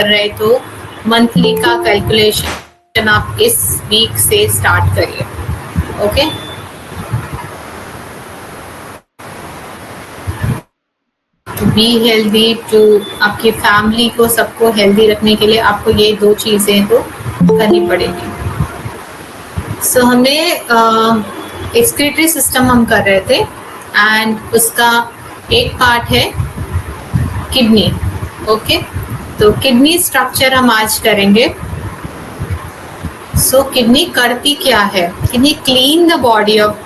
रहे तो मंथली का कैलकुलेशन आप इस वीक से स्टार्ट करिए. ओके. बी हेल्दी टू आपकी फैमिली को सबको हेल्दी रखने के लिए आपको ये 2 चीजें तो करनी पड़ेगी. सो हमने एक्सक्रीटरी सिस्टम हम कर रहे थे एंड उसका एक पार्ट है किडनी. ओके. तो किडनी स्ट्रक्चर हम आज करेंगे. सो किडनी करती क्या है? Kidney clean the body of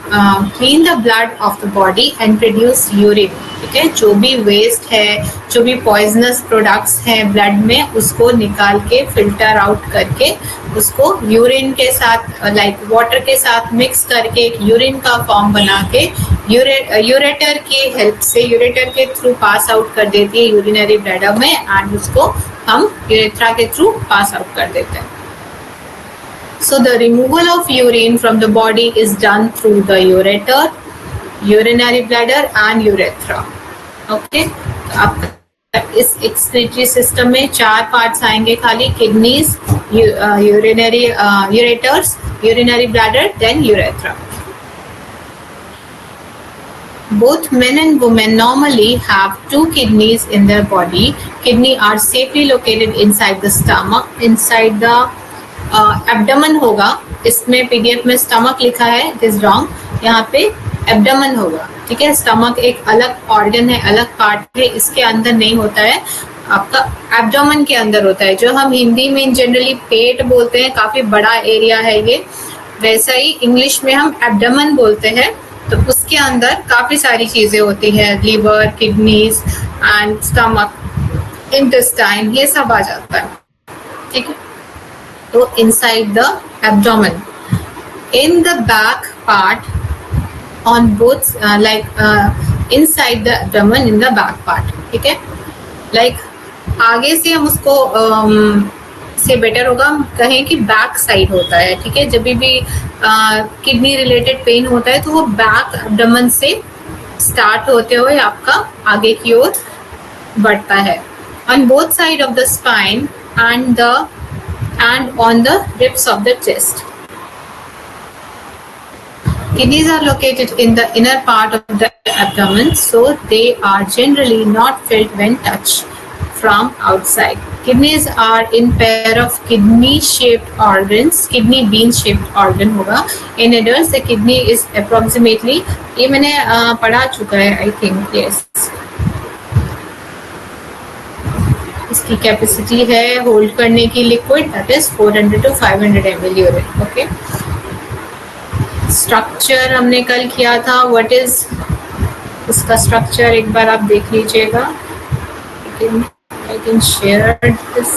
clean the blood of the body and produce urine. ठीक है. जो भी वेस्ट है, जो भी पॉइजनस प्रोडक्ट्स हैं ब्लड में, उसको निकाल के फिल्टर आउट करके उसको यूरिन के साथ लाइक वाटर के साथ मिक्स करके एक यूरिन का फॉर्म बना के यूरेटर की हेल्प से यूरेटर के थ्रू पास आउट कर देती है यूरिनरी ब्लैडर में एंड उसको हम यूरेथ्रा के थ्रू पास आउट कर देते हैं. So the removal of urine from the body is done through the ureter, urinary bladder and urethra. Okay. आपका इस एक्सक्रीटरी सिस्टम में 4 पार्ट्स आएंगे खाली. Kidneys, urinary ureters, urinary bladder, then urethra. Both men and women normally have 2 kidneys in their body. Kidney are safely located inside the stomach, inside the abdomen होगा. इसमें PDF में stomach लिखा है, it is wrong. यहाँ पे abdomen होगा. ठीक है. स्टमक एक अलग ऑर्गन है, अलग पार्ट है, इसके अंदर नहीं होता है, आपका एब्डोमेन के अंदर होता है. जो हम हिंदी में जनरली पेट बोलते हैं, काफी बड़ा एरिया है ये, वैसा ही इंग्लिश में हम एब्डोमेन बोलते हैं. तो उसके अंदर काफी सारी चीजें होती है, liver, kidneys and stomach, intestine, ये सब आ जाता है. ठीक है. तो inside the abdomen, in the back part, on both inside the abdomen, in the back part. ठीक है. like आगे से हम उसको से बेटर होगा हम कहें कि बैक साइड होता है. ठीक है. जब भी किडनी रिलेटेड पेन होता है तो वो बैक एब्डोमेन से स्टार्ट होते हुए आपका आगे की ओर बढ़ता है. on both side of the spine and on the ribs of the chest. Kidneys are located in the inner part of the abdomen, so they are generally not felt when touched from outside. Kidneys are in pair of kidney-shaped organs. Kidney bean-shaped organ होगा. In adults, the kidney is approximately, ये मैंने पढ़ा चुका है, I think, yes. इसकी capacity है hold करने की liquid, that is 400 to 500 ml urine. Okay. Structure हमने कल किया था. व्हाट इज इसका स्ट्रक्चर एक बार आप देख लीजिएगा. I can share this.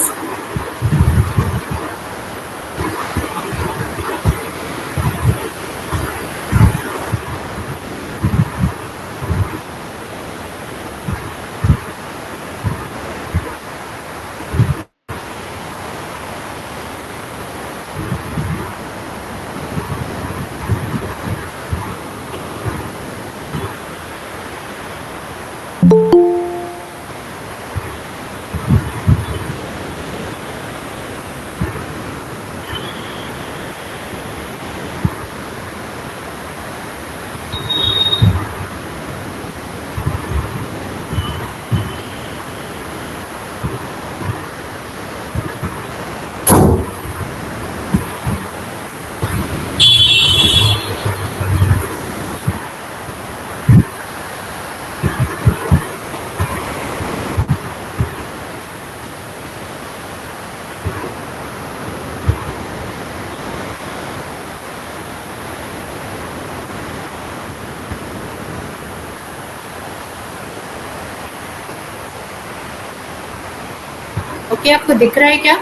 Okay. आपको दिख रहा है क्या?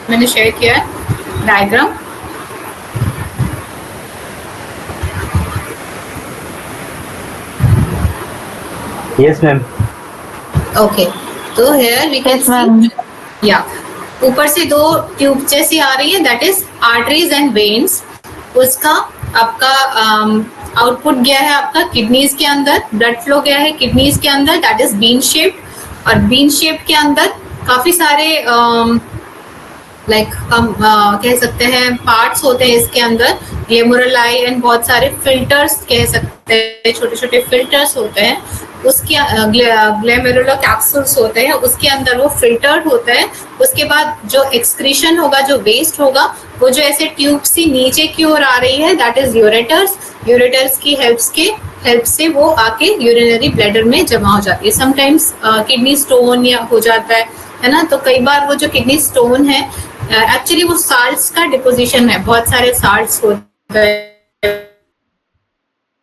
मैंने शेयर किया है डायग्राम. Yes ma'am. ओके. तो हियर वी कैन सी, या ऊपर से 2 ट्यूब जैसी आ रही है, that is arteries and veins. उसका आपका आउटपुट गया है आपका किडनीज के अंदर, ब्लड फ्लो गया है किडनीज के अंदर, दैट इज बीन शेप्ड. और बीन शेप के अंदर काफी सारे कह सकते हैं पार्ट्स होते हैं इसके अंदर, ग्लोमेरुलाई एंड बहुत सारे फिल्टर्स कह सकते हैं, छोटे छोटे फिल्टर्स होते हैं उसके, ग्लोमेरुलर कैप्सूल्स होते हैं, उसके अंदर वो फिल्टर्ड होता है। उसके बाद जो एक्सक्रीशन होगा, जो वेस्ट होगा, वो जो ऐसे ट्यूब सी नीचे की ओर आ रही है, दैट इज यूरेटर्स। यूरेटर्स की हेल्प से वो आके यूरिनरी ब्लैडर में जमा हो जाती है। समटाइम्स किडनी स्टोन या हो जाता है ना, तो कई बार वो जो किडनी स्टोन है एक्चुअली वो साल्ट्स का डिपोजिशन है, बहुत सारे साल्ट्स होते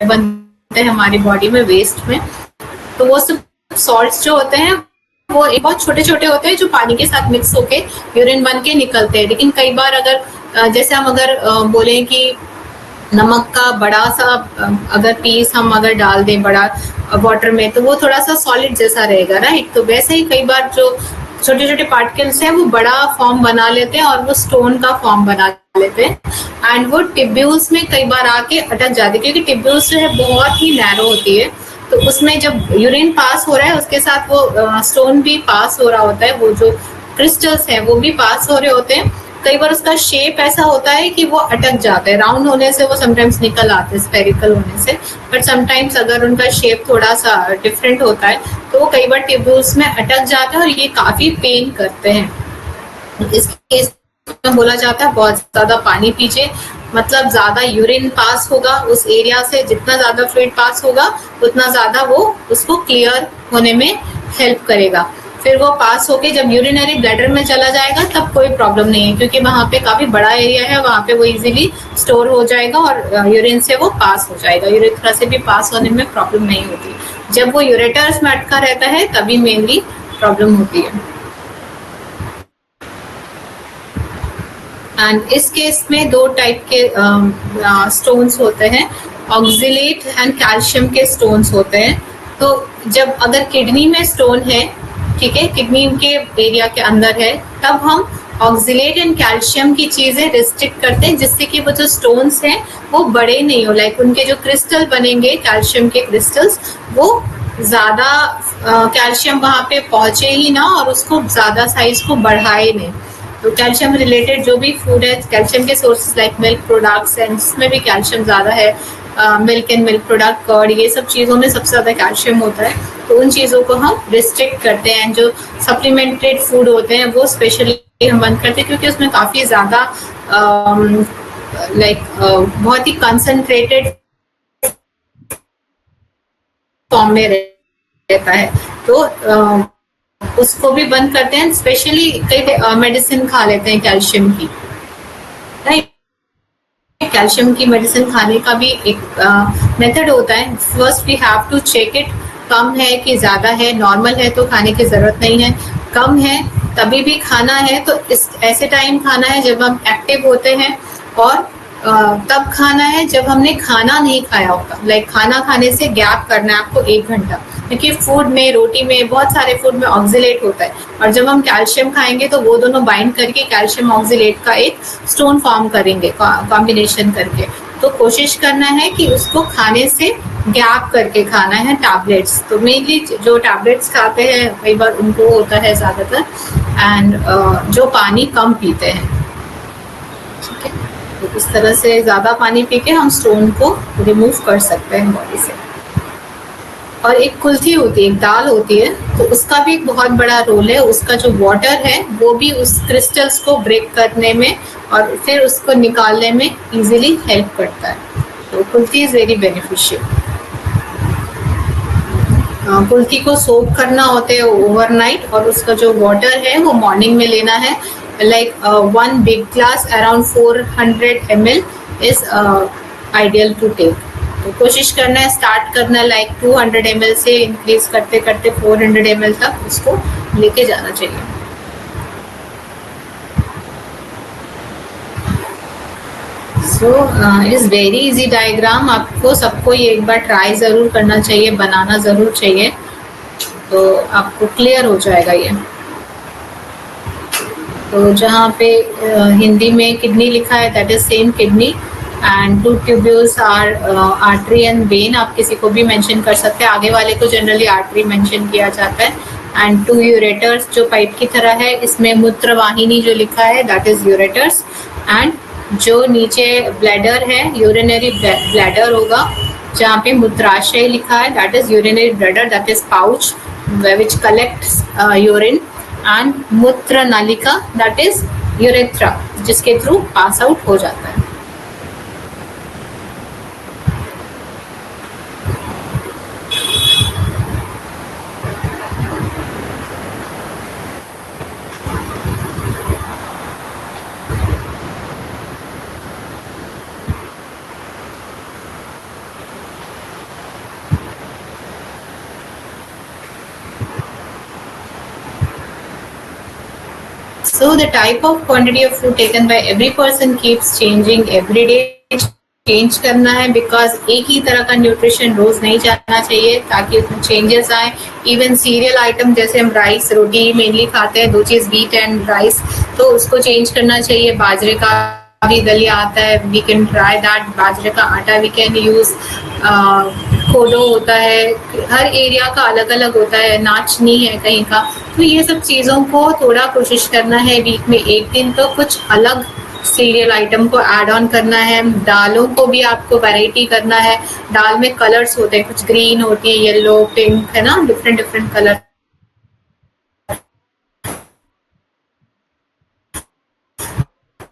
बनते हैं हमारी बॉडी में वेस्ट में। तो वो सब सॉल्ट्स जो होते हैं वो बहुत छोटे छोटे होते हैं जो पानी के साथ मिक्स होके यूरिन बन के निकलते हैं। लेकिन कई बार अगर जैसे हम अगर बोलें कि नमक का बड़ा सा अगर पीस हम अगर डाल दें बड़ा वाटर में, तो वो थोड़ा सा सॉलिड जैसा रहेगा, राइट। तो वैसे ही कई बार जो छोटे छोटे पार्टिकल्स हैं वो बड़ा फॉर्म बना लेते हैं और वो स्टोन का फॉर्म बना लेते हैं एंड वो टिब्यूल्स में कई बार आके अटक जाते हैं, क्योंकि टिब्यूल्स जो है बहुत ही नैरो होती है। तो उसमें जब यूरिन पास हो रहा है उसके साथ वो स्टोन भी पास हो रहा होता है, वो जो क्रिस्टल्स हैं वो भी पास हो रहे होते हैं। कई बार उसका शेप ऐसा होता है कि वो अटक जाता है, राउंड होने से वो समटाइम्स निकल आते हैं स्फेरिकल होने से, बट समटाइम्स अगर उनका शेप थोड़ा सा डिफरेंट होता है तो वो कई बार ट्यूब्यूल्स में अटक जाते हैं और ये काफी पेन करते हैं। इस केस में बोला जाता है बहुत ज्यादा पानी पीजिए, मतलब ज्यादा यूरिन पास होगा उस एरिया से, जितना ज्यादा फ्लूइड पास होगा उतना ज्यादा वो उसको क्लियर होने में हेल्प करेगा। फिर वो पास होके जब यूरिनरी ब्लैडर में चला जाएगा तब कोई प्रॉब्लम नहीं है, क्योंकि वहां पे काफी बड़ा एरिया है, वहां पे वो इजीली स्टोर हो जाएगा और यूरिन से वो पास हो जाएगा। यूरेथ्रा से भी पास होने में प्रॉब्लम नहीं होती। जब वो यूरेटर्स में अटका रहता है तभी मेनली प्रॉब्लम होती है। एंड इस केस में दो टाइप के स्टोन्स होते हैं, ऑक्जिलेट एंड कैल्शियम के स्टोन्स होते हैं। तो जब अगर किडनी में स्टोन है, ठीक है, किडनी के एरिया के अंदर है, तब हम ऑक्जिलेट एंड कैल्शियम की चीजें रिस्ट्रिक्ट करते हैं, जिससे कि वो जो स्टोन्स हैं वो बड़े नहीं हो, लाइक उनके जो क्रिस्टल बनेंगे कैल्शियम के क्रिस्टल्स, वो ज्यादा कैल्शियम वहां पे पहुंचे ही ना और उसको ज्यादा साइज को बढ़ाए नहीं। तो कैल्शियम रिलेटेड जो भी फूड है, कैल्शियम के sources like milk products and इसमें भी कैल्शियम ज्यादा है, milk and milk product, curd, ये सब चीज़ों में सबसे ज़्यादा कैल्शियम होता है। तो उन चीज़ों को हम रिस्ट्रिक्ट करते हैं। जो सप्लीमेंटेड फूड होते हैं वो स्पेशली हम बंद करते हैं, क्योंकि उसमें काफ़ी ज़्यादा बहुत ही कंसनट्रेटेड फॉर्म में रहता है, तो उसको भी बंद करते हैं। स्पेशली कई मेडिसिन खा लेते हैं कैल्शियम की, राइट। कैल्शियम की मेडिसिन खाने का भी एक मेथड होता है। First we have to check it, कम है कि ज़्यादा है, नॉर्मल है तो खाने की ज़रूरत नहीं है, कम है तभी भी खाना है तो इस ऐसे टाइम खाना है जब हम एक्टिव होते हैं, और तब खाना है जब हमने खाना नहीं खाया होगा। लाइक खाना खाने से गैप करना है आपको 1 घंटा, क्योंकि फूड में, रोटी में, बहुत सारे फूड में ऑक्जिलेट होता है, और जब हम कैल्शियम खाएंगे तो वो दोनों बाइंड करके कैल्शियम ऑक्जिलेट का एक स्टोन फॉर्म करेंगे कॉम्बिनेशन करके। तो कोशिश करना है कि उसको खाने से गैप करके खाना है। टैबलेट्स तो मेनली जो टैबलेट्स खाते हैं कई बार उनको होता है ज़्यादातर, एंड जो पानी कम पीते हैं, ठीक है। तो इस तरह से ज़्यादा पानी पी के हम स्टोन को रिमूव कर सकते हैं बॉडी से। और एक कुल्थी होती है, एक दाल होती है, तो उसका भी एक बहुत बड़ा रोल है। उसका जो वाटर है वो भी उस क्रिस्टल्स को ब्रेक करने में और फिर उसको निकालने में इजीली हेल्प करता है। तो कुल्थी इज़ वेरी बेनिफिशियल। कुल्थी को सोक करना होता है ओवरनाइट, और उसका जो वाटर है वो मॉर्निंग में लेना है। Like 1 big glass around 400 ml is ideal to take। तो कोशिश करना है, स्टार्ट करना है लाइक 200 ml से इंक्रीज करते करते 400 ml तक उसको लेके जाना चाहिए। So is very easy diagram. आपको सबको ये एक बार ट्राई ज़रूर करना चाहिए, बनाना ज़रूर चाहिए, तो आपको क्लियर हो जाएगा ये। तो जहाँ पे हिंदी में किडनी लिखा है that is same kidney, and 2 tubules are artery and vein. आप किसी को भी मेंशन कर सकते हैं, आगे वाले को जनरली आर्टरी मेंशन किया जाता है एंड 2 यूरेटर्स जो पाइप की तरह है, इसमें मूत्रवाहिनी जो लिखा है दैट इज यूरेटर्स, एंड जो नीचे ब्लैडर है यूरिनरी ब्लैडर होगा, जहाँ पे मूत्राशय लिखा है that is urinary bladder, that is pouch which collects urine, and मूत्र नालिका दैट इज यूरेथ्रा, जिसके थ्रू पास आउट हो जाता है. So the type of quantity of food taken by every person keeps changing every day. Change करना है because एक ही तरह का न्यूट्रिशन रोज नहीं जाना चाहिए ताकि उसमें चेंजेस आए. इवन सीरियल आइटम जैसे हम राइस रोटी मेनली खाते हैं, 2 चीज व्हीट एंड राइस, तो उसको चेंज करना चाहिए. बाजरे का भी दलिया आता है, वी कैन ट्राई दैट. बाजरे का आटा वी कैन यूज. कोडो होता है, हर एरिया का अलग अलग होता है, नाचनी है कहीं का, तो ये सब चीज़ों को थोड़ा कोशिश करना है. वीक में एक दिन तो कुछ अलग सीरियल आइटम को ऐड ऑन करना है. दालों को भी आपको वैरायटी करना है. दाल में कलर्स होते हैं, कुछ ग्रीन होती है, येलो, पिंक, है ना, डिफरेंट डिफरेंट कलर.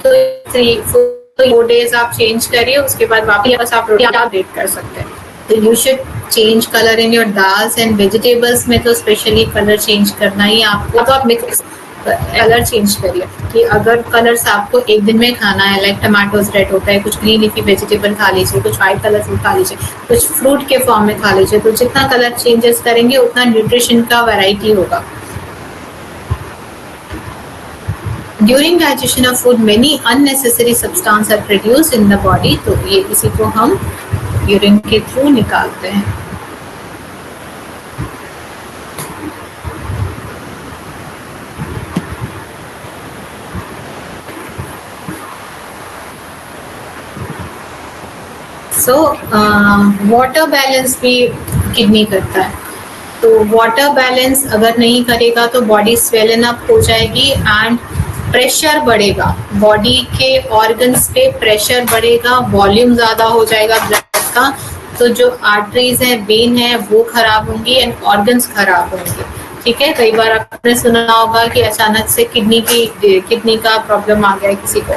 तो 3-4 डेज आप चेंज करिए, उसके बाद वापस आप रोटी अपडेट कर सकते हैं. तो you should change colour in your dals and vegetables में तो स्पेशली कलर चेंज करना ही आपको. तो आप मिक्स कलर चेंज करिए कि अगर कलर्स आपको एक दिन में खाना है, लाइक टमाटोज रेड होता है, कुछ ग्रीन लीफी वेजिटेबल खा लीजिए, कुछ वाइट कलर खा लीजिए, कुछ फ्रूट के फॉर्म में खा लीजिए. तो जितना कलर चेंजेस करेंगे उतना न्यूट्रिशन का वैरायटी होगा. During digestion of food, many unnecessary substances are produced in the body. तो ये इसी को हम यूरिन के थ्रू निकालते हैं. सो वाटर बैलेंस भी किडनी करता है. तो वाटर बैलेंस अगर नहीं करेगा तो बॉडी स्वेलन अप हो जाएगी एंड प्रेशर बढ़ेगा. बॉडी के ऑर्गन्स पे प्रेशर बढ़ेगा, वॉल्यूम ज्यादा हो जाएगा ब्लड का. तो जो आर्टरीज है, वेन है, वो खराब होंगी एंड ऑर्गन्स खराब होंगे. ठीक है, कई बार आपने सुना होगा कि अचानक से किडनी का प्रॉब्लम आ गया किसी को,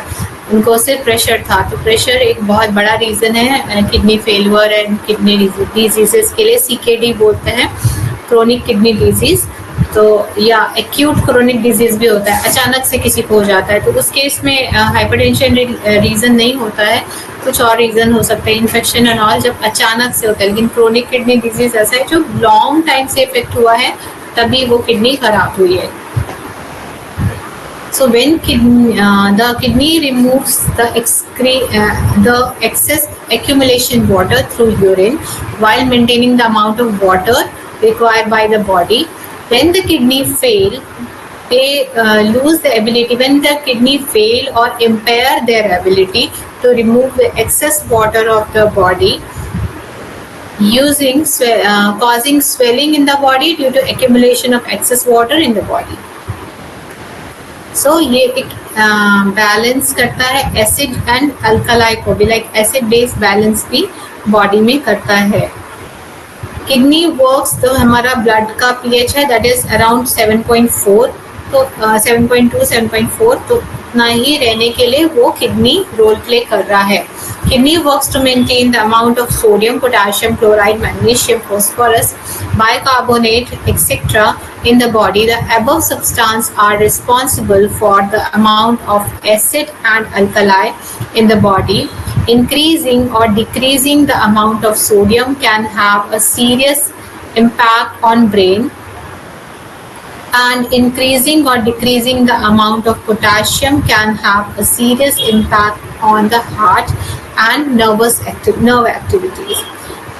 उनको सिर्फ प्रेशर था. तो प्रेशर एक बहुत बड़ा रीजन है kidney failure and kidney diseases के लिए. CKD बोलते हैं, क्रोनिक किडनी डिजीज. तो या एक्यूट क्रोनिक डिजीज भी होता है, अचानक से किसी को हो जाता है. तो उस केस में हाइपरटेंशन रीजन नहीं होता है, कुछ और रीजन हो सकता है, इन्फेक्शन एंड ऑल, जब अचानक से होता है. लेकिन क्रोनिक किडनी डिजीज ऐसा है जो लॉन्ग टाइम से इफेक्ट हुआ है, तभी वो किडनी खराब हुई है. So when the kidney removes the excess accumulation water through urine while maintaining the amount of water required by the body, when the kidney fail, they lose the ability. When the kidney fail or impair their ability to remove the excess water of the body, causing swelling in the body due to accumulation of excess water in the body. So ये एक balance करता है acid and alkali को भी, like acid base balance भी body में करता है. किडनी वर्क्स, तो हमारा ब्लड का pH है दैट इज अराउंड 7.4, तो 7.2 7.4, तो उतना ही रहने के लिए वो किडनी रोल प्ले कर रहा है. Kidney works to maintain the amount of sodium, potassium, chloride, magnesium, phosphorus, bicarbonate, etc. in the body. The above substances are responsible for the amount of acid and alkali in the body. Increasing or decreasing the amount of sodium can have a serious impact on brain, and increasing or decreasing the amount of potassium can have a serious impact on the heart and nerve activities.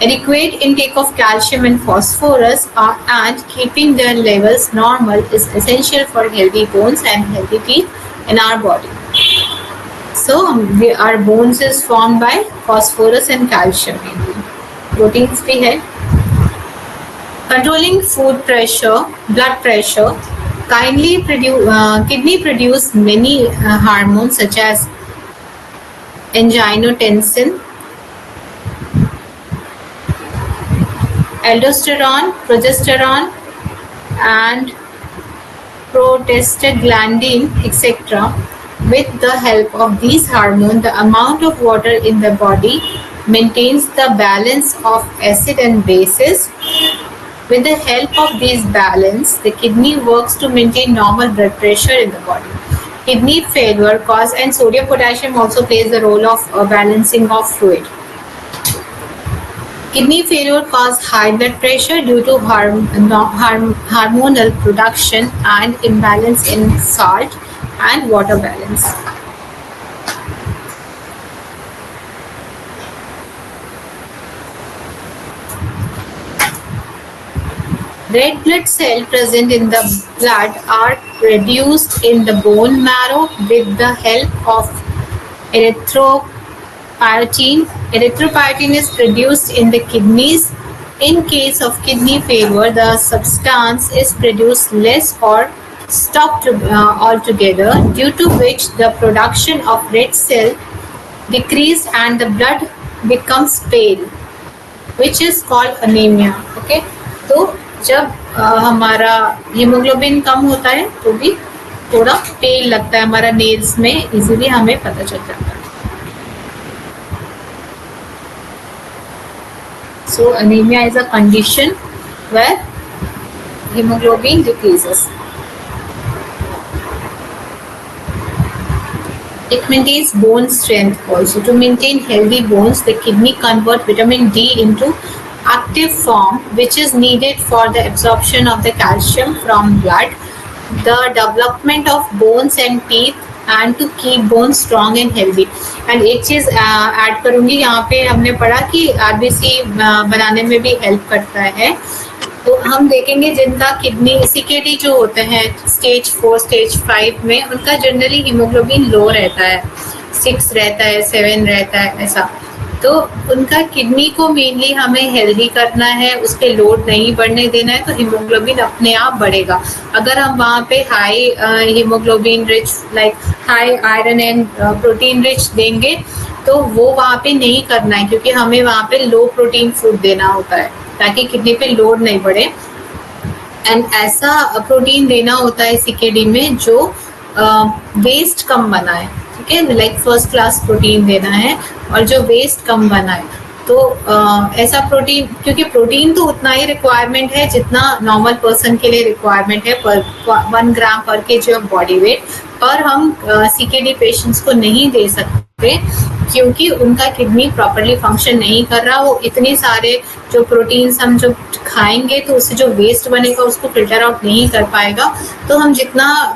Adequate intake of calcium and phosphorus and keeping their levels normal is essential for healthy bones and healthy teeth in our body. So our bones is formed by phosphorus and calcium. Proteins भी है. Controlling food pressure, blood pressure, kidney produce many hormones such as angiotensin, aldosterone, progesterone, and prostaglandin, etc. With the help of these hormones, the amount of water in the body maintains the balance of acid and bases. With the help of these balance, the kidney works to maintain normal blood pressure in the body. Kidney failure cause, and sodium potassium also plays the role of balancing of fluid. Kidney failure cause high blood pressure due to hormonal production and imbalance in salt and water balance. Red blood cells present in the blood are reduced in the bone marrow with the help of erythropoietin. Erythropoietin is produced in the kidneys. In case of kidney failure, the substance is produced less or stopped altogether, due to which the production of red cell decreased and the blood becomes pale, which is called anemia. Okay, तो जब हमारा haemoglobin कम होता है तो भी थोड़ा पेल लगता है, हमारा नेल्स में इजीली हमें पता चल जाता है. So anemia is a condition where hemoglobin decreases. It maintains bone strength also. To maintain healthy bones, the kidney convert vitamin D into active form, which is needed for the absorption of the calcium from blood, the development of bones and teeth, and to keep bones strong and healthy. And एक चीज add करूंगी, यहाँ पे हमने पढ़ा कि RBC बनाने में भी हेल्प करता है. तो हम देखेंगे जिनका किडनी सीकेडी जो होते हैं स्टेज 4 स्टेज 5 में, उनका जनरली हीमोग्लोबिन लो रहता है, 6 रहता है, 7 रहता है, ऐसा. तो उनका किडनी को मेनली हमें हेल्दी करना है, उस पर लोड नहीं बढ़ने देना है, तो हीमोग्लोबिन अपने आप बढ़ेगा. अगर हम वहाँ पे high haemoglobin rich like high iron and protein rich देंगे तो वो वहाँ पे नहीं करना है, क्योंकि हमें वहाँ पे लो प्रोटीन फूड देना होता है ताकि किडनी पे लोड नहीं बढ़े. एंड ऐसा प्रोटीन देना होता है सीकेडी में जो वेस्ट कम बनाए. ठीक है, लाइक फर्स्ट क्लास प्रोटीन देना है और जो वेस्ट कम बनाए. तो ऐसा प्रोटीन, क्योंकि प्रोटीन तो उतना ही रिक्वायरमेंट है जितना नॉर्मल पर्सन के लिए रिक्वायरमेंट है पर 1 ग्राम पर केजी ऑफ बॉडी वेट, पर हम सीकेडी पेशेंट्स को नहीं दे सकते क्योंकि उनका किडनी प्रॉपरली फंक्शन नहीं कर रहा. वो इतने सारे जो प्रोटीन्स हम जो खाएंगे तो उससे जो वेस्ट बनेगा उसको फिल्टर आउट नहीं कर पाएगा. तो हम जितना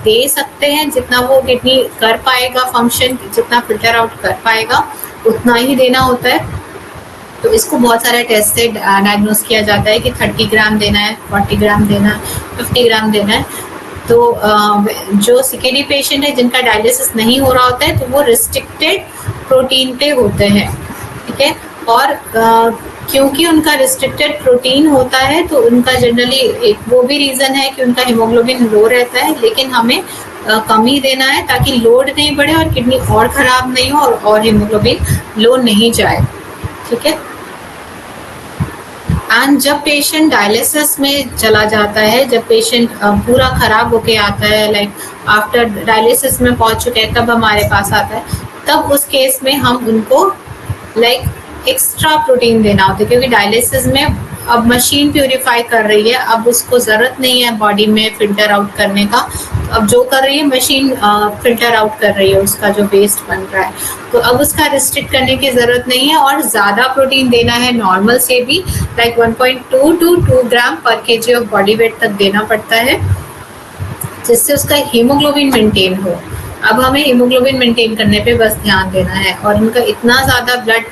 दे सकते हैं, जितना वो किडनी कर पाएगा फंक्शन, जितना फिल्टर आउट कर पाएगा उतना ही देना होता है. तो इसको बहुत सारे टेस्ट से डायग्नोस किया जाता है कि 30 ग्राम देना है, 40 ग्राम देना है, 50 ग्राम देना है. तो जो सीकेडी पेशेंट है जिनका डायलिसिस नहीं हो रहा होता है तो वो रिस्ट्रिक्टेड प्रोटीन पे होते हैं. ठीक है, और क्योंकि उनका रिस्ट्रिक्टेड प्रोटीन होता है तो उनका जनरली एक वो भी रीज़न है कि उनका हीमोग्लोबिन लो रहता है, लेकिन हमें कम ही देना है ताकि लोड नहीं बढ़े और किडनी और ख़राब नहीं हो और हीमोग्लोबिन लो नहीं जाए. ठीक है, एंड जब पेशेंट डायलिसिस में चला जाता है, जब पेशेंट पूरा खराब होके आता है, लाइक आफ्टर डायलिसिस में पहुंच चुके हैं, तब हमारे पास आता है, तब उस केस में हम उनको लाइक एक्स्ट्रा प्रोटीन देना होता है, क्योंकि डायलिसिस में अब मशीन प्यूरिफाई कर रही है, अब उसको ज़रूरत नहीं है बॉडी में फिल्टर आउट करने का. अब जो कर रही है मशीन फिल्टर आउट कर रही है उसका जो वेस्ट बन रहा है, तो अब उसका रिस्ट्रिक्ट करने की ज़रूरत नहीं है. और ज़्यादा प्रोटीन देना है नॉर्मल से भी, लाइक 1.2 to 2 ग्राम पर केजी ऑफ बॉडी वेट तक देना पड़ता है, जिससे उसका हीमोग्लोबिन मेंटेन हो. अब हमें हीमोग्लोबिन मेंटेन करने पे बस ध्यान देना है. और उनका इतना ज़्यादा ब्लड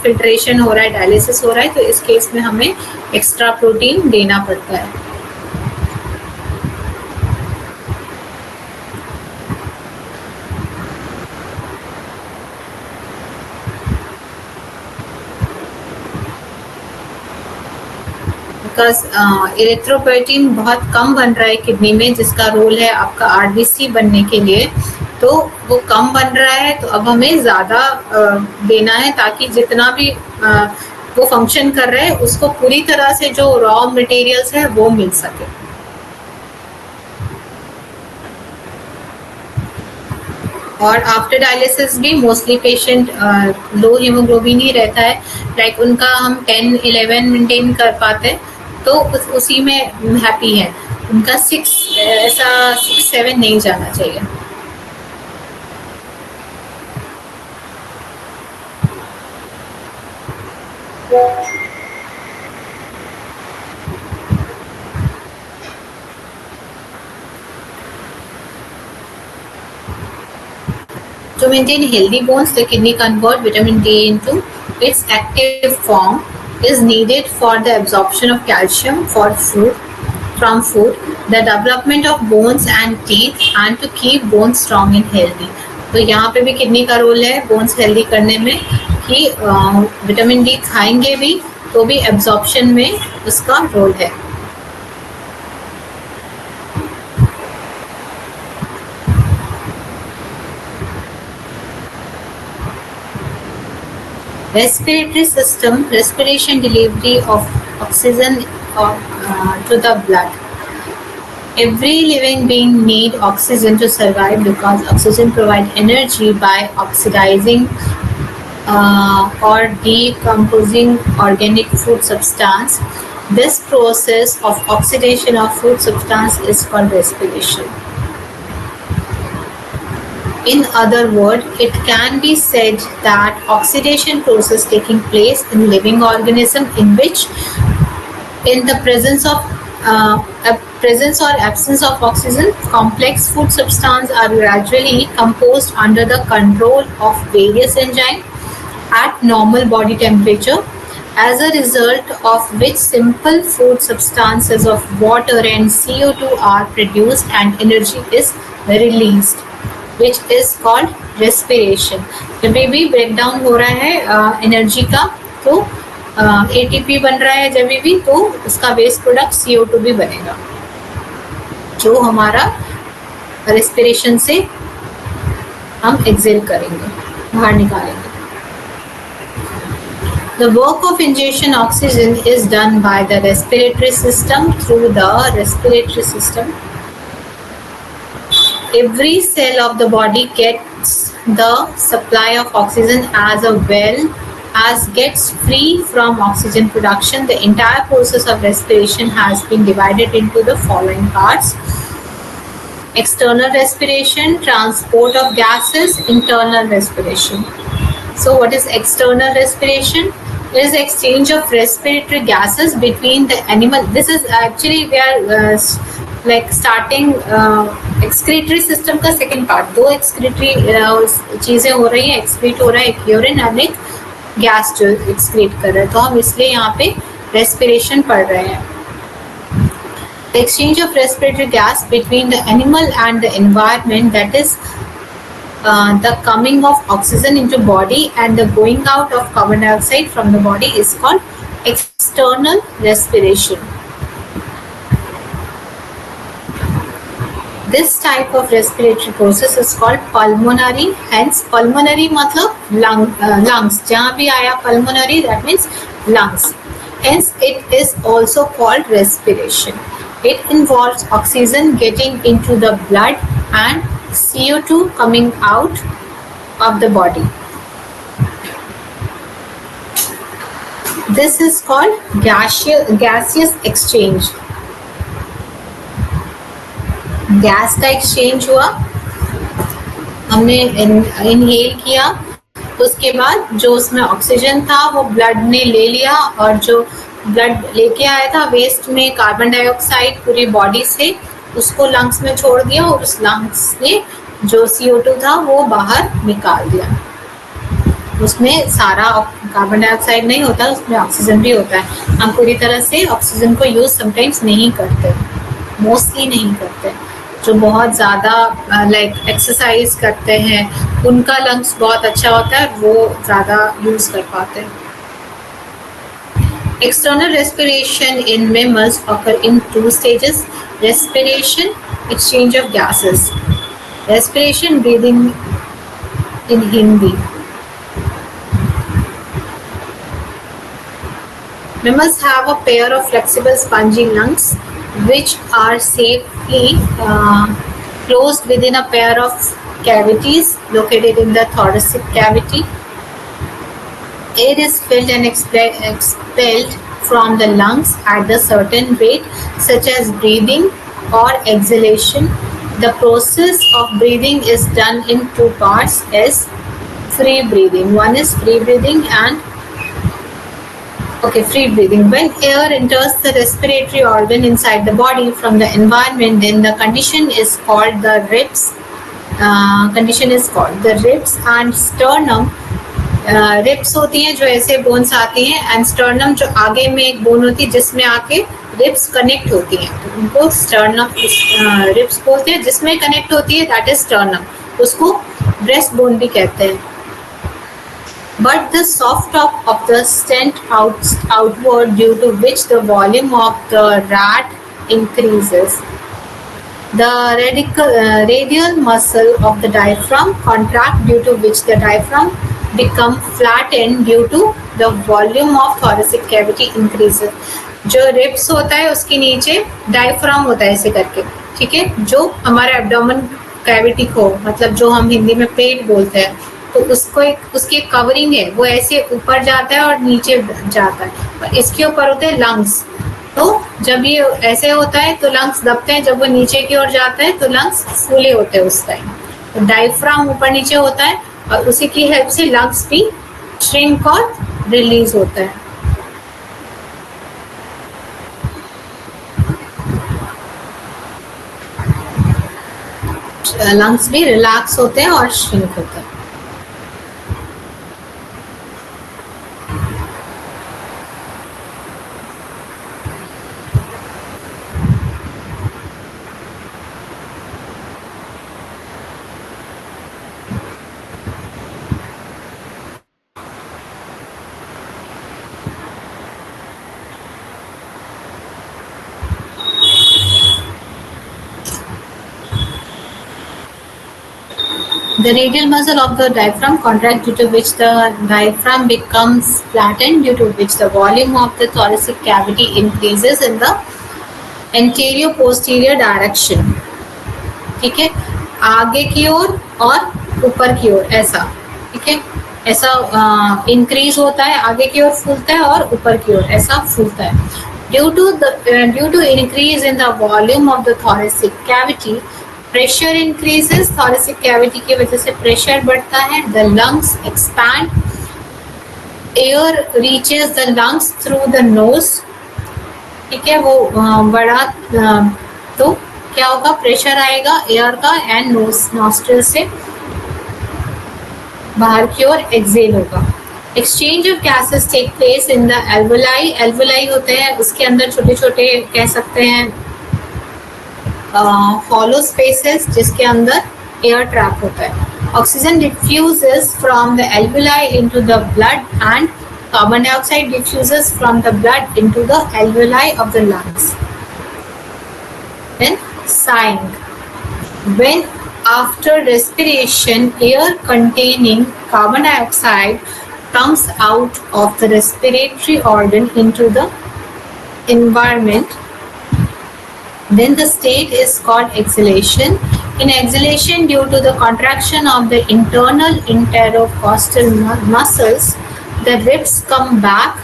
फिल्ट्रेशन हो रहा है, डायलिसिस हो रहा है, तो इस केस में हमें एक्स्ट्रा प्रोटीन देना पड़ता है. बिकॉज इरिथ्रोपोइटिन बहुत कम बन रहा है किडनी में, जिसका रोल है आपका आरबीसी बनने के लिए, तो वो कम बन रहा है, तो अब हमें ज़्यादा देना है ताकि जितना भी वो फंक्शन कर रहा है उसको पूरी तरह से जो रॉ मटेरियल्स है वो मिल सके। और आफ्टर डायलिसिस भी मोस्टली पेशेंट लो हीमोग्लोबिन ही रहता है, लाइक उनका हम 10-11 मेंटेन कर पाते हैं, तो उसी में हैप्पी है। उनका 6-7 नहीं जाना चाहिए। To maintain healthy bones, the kidney convert vitamin D into its active form is needed for the absorption of calcium from food, the development of bones and teeth, and to keep bones strong and healthy. तो यहाँ पे भी kidney का role है bones healthy करने में कि vitamin D खाएंगे भी तो भी एब्जॉर्प्शन में उसका रोल है। Respiratory system, respiration, delivery of oxygen to the blood. Every living being needs oxygen to survive because oxygen provides energy by oxidizing or decomposing organic food substance. This process of oxidation of food substance is called respiration. In other words, it can be said that oxidation process taking place in living organism in which, in the presence or absence of oxygen, complex food substances are gradually composed under the control of various enzymes at normal body temperature, as a result of which simple food substances of water and CO2 are produced and energy is released, which is called respiration. जब भी breakdown हो रहा है energy का तो ATP बन रहा है, जब भी तो उसका वेस्ट प्रोडक्ट CO2 भी बनेगा जो हमारा रेस्पिरेशन से हम एक्सेल करेंगे, बाहर निकालेंगे। The work of ingestion oxygen is done by the respiratory system through the respiratory system. Every cell of the body gets the supply of oxygen as well as gets free from oxygen production. The entire process of respiration has been divided into the following parts: external respiration, transport of gases, internal respiration. So what is external respiration? It is exchange of respiratory gases between the animal. This is actually we are like starting excretory system का second part. दो excretory चीज़ें हो रही हैं, excrete हो रहा है एक यूरिन और एक गैस जो एक्सक्रीट कर रहा है, तो हम इसलिए यहाँ पे रेस्पिरेशन पढ़ रहे हैं। The exchange of respiratory gas between the animal and the environment, that is the coming of oxygen into body and the going out of carbon dioxide from the body, is called external respiration. This type of respiratory process is called pulmonary. Hence, pulmonary मतलब lungs. जहाँ भी आया pulmonary, that means lungs. Hence, it is also called respiration. It involves oxygen getting into the blood and CO2 coming out of the body. This is called gaseous exchange. Gas का exchange हुआ, हमने inhale किया, उसके बाद जो उसमें oxygen था वो ब्लड ने ले लिया और जो ब्लड लेके आया था वेस्ट में कार्बन डाइऑक्साइड पूरी बॉडी से, उसको लंग्स में छोड़ दिया और उस लंग्स ने जो CO2 था वो बाहर निकाल दिया। उसमें सारा कार्बन डाइऑक्साइड नहीं होता, उसमें ऑक्सीजन भी होता है। हम पूरी तरह से ऑक्सीजन को यूज समटाइम्स नहीं करते, मोस्टली नहीं करते। जो बहुत ज़्यादा लाइक एक्सरसाइज करते हैं उनका लंग्स बहुत अच्छा होता है, वो ज़्यादा यूज़ कर पाते हैं। External respiration in mammals occur in two stages: respiration, exchange of gases. Respiration, breathing in Hindi. Mammals have a pair of flexible spongy lungs which are safely closed within a pair of cavities located in the thoracic cavity. Air is filled and expelled from the lungs at a certain rate, such as breathing or exhalation. The process of breathing is done in two parts as free breathing. One is free breathing and free breathing. When air enters the respiratory organ inside the body from the environment, then the condition is called the ribs. The ribs and sternum. Ribs होती हैं जो ऐसे bones आती हैं, and sternum जो आगे में एक बोन होती है जिसमें आके रिब्स कनेक्ट होती हैं, तो उनको स्टर्नम रिब्स बोलते हैं. जिसमें कनेक्ट होती है दैट इज स्टर्नम, उसको ब्रेस्ट बोन भी कहते हैं. But the soft top of the stent outward, due to which the volume of the rat increases. The radial muscle of the diaphragm contract, due to which the diaphragm become flattened due to the volume of thoracic cavity increases. जो ribs होता है उसके नीचे diaphragm होता है ऐसे करके, ठीक है, जो हमारे एब्डोमेन कैविटी को, मतलब जो हम हिंदी में पेट बोलते हैं, तो उसको उसकी कवरिंग है, वो ऐसे ऊपर जाता है और नीचे जाता है, और इसके ऊपर होते हैं लंग्स. तो जब ये ऐसे होता है तो लंग्स दबते हैं, जब वो नीचे की ओर जाता है तो लंग्स फूले होते हैं उस टाइम. तो डायफ्राम ऊपर नीचे होता है और उसी की हेल्प से लंग्स भी श्रिंक और रिलीज होता है. लंग्स भी रिलैक्स होते हैं और श्रिंक होते हैं. The radial muscle of the diaphragm contracts, due to which the diaphragm becomes flattened, due to which the volume of the thoracic cavity increases in the anterior-posterior direction. ठीक है, आगे की ओर और ऊपर की ओर ऐसा, ठीक है, ऐसा इंक्रीज होता है, आगे की ओर फूलता है और ऊपर की ओर ऐसा फूलता है. Due to increase in the volume of the thoracic cavity, pressure increases. Thoracic cavity की वजह से प्रेशर बढ़ता है. The lungs expand. Air reaches the lungs through the nose, ठीक है, वो बड़ा, तो क्या होगा, प्रेशर आएगा एयर का एंड नोस्ट्रिल से बाहर की ओर एक्सेल होगा. Exchange of gases take place in the alveoli. Alveoli होते हैं, उसके अंदर छोटे छोटे कह सकते हैं hollow spaces जिसके अंदर एयर ट्रैप होता है. Oxygen diffuses from the alveoli into the blood and carbon dioxide diffuses from the blood into the alveoli of the lungs. Then sighing. When after respiration air containing carbon dioxide comes out of the respiratory organ into the environment, then the state is called exhalation. In exhalation, due to the contraction of the internal intercostal muscles, the ribs come back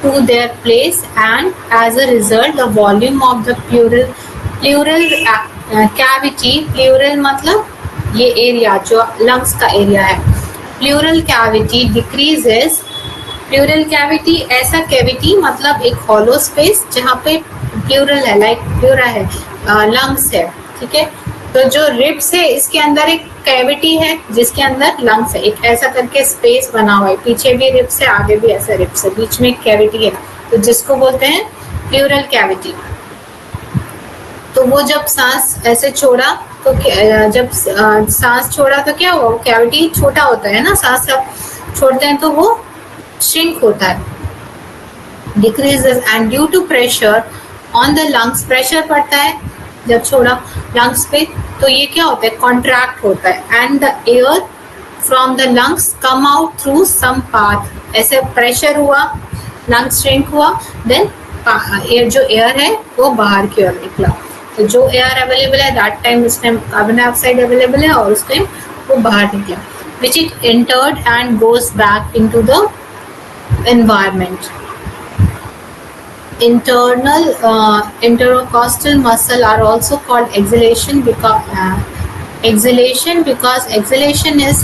to their place, and as a result, the volume of the pleural cavity, pleural मतलब ये area जो lungs का area है, pleural cavity decreases. Pleural cavity ऐसा cavity मतलब एक hollow space जहाँ पे प्लूरल है, लाइक प्लूरा है, लंग्स है, ठीक है. तो जो रिब्स है इसके अंदर एक कैविटी है जिसके अंदर लंग्स है, एक ऐसा करके स्पेस बना हुआ है, पीछे भी रिब्स है, आगे भी ऐसा रिब्स है, बीच में एक कैविटी है, तो जिसको बोलते हैं प्लूरल कैविटी. तो वो जब सांस ऐसे छोड़ा तो जब सांस छोड़ा तो क्या हुआ, कैविटी छोटा होता है ना, सांस जब छोड़ते हैं तो वो श्रिंक होता है. decreases and due to pressure on the lungs, pressure पड़ता है जब छोड़ा lungs पे तो ये क्या होता है, contract होता है and the air from the lungs come out through some path. ऐसे pressure हुआ, lungs shrink हुआ, then air जो air है वो बाहर की ओर निकला. तो जो air available है that time उस टाइम कार्बन डाइऑक्साइड अवेलेबल है और उस टाइम वो बाहर निकला, which it entered and goes back into the environment. Internal intercostal muscle are also called exhalation because exhalation is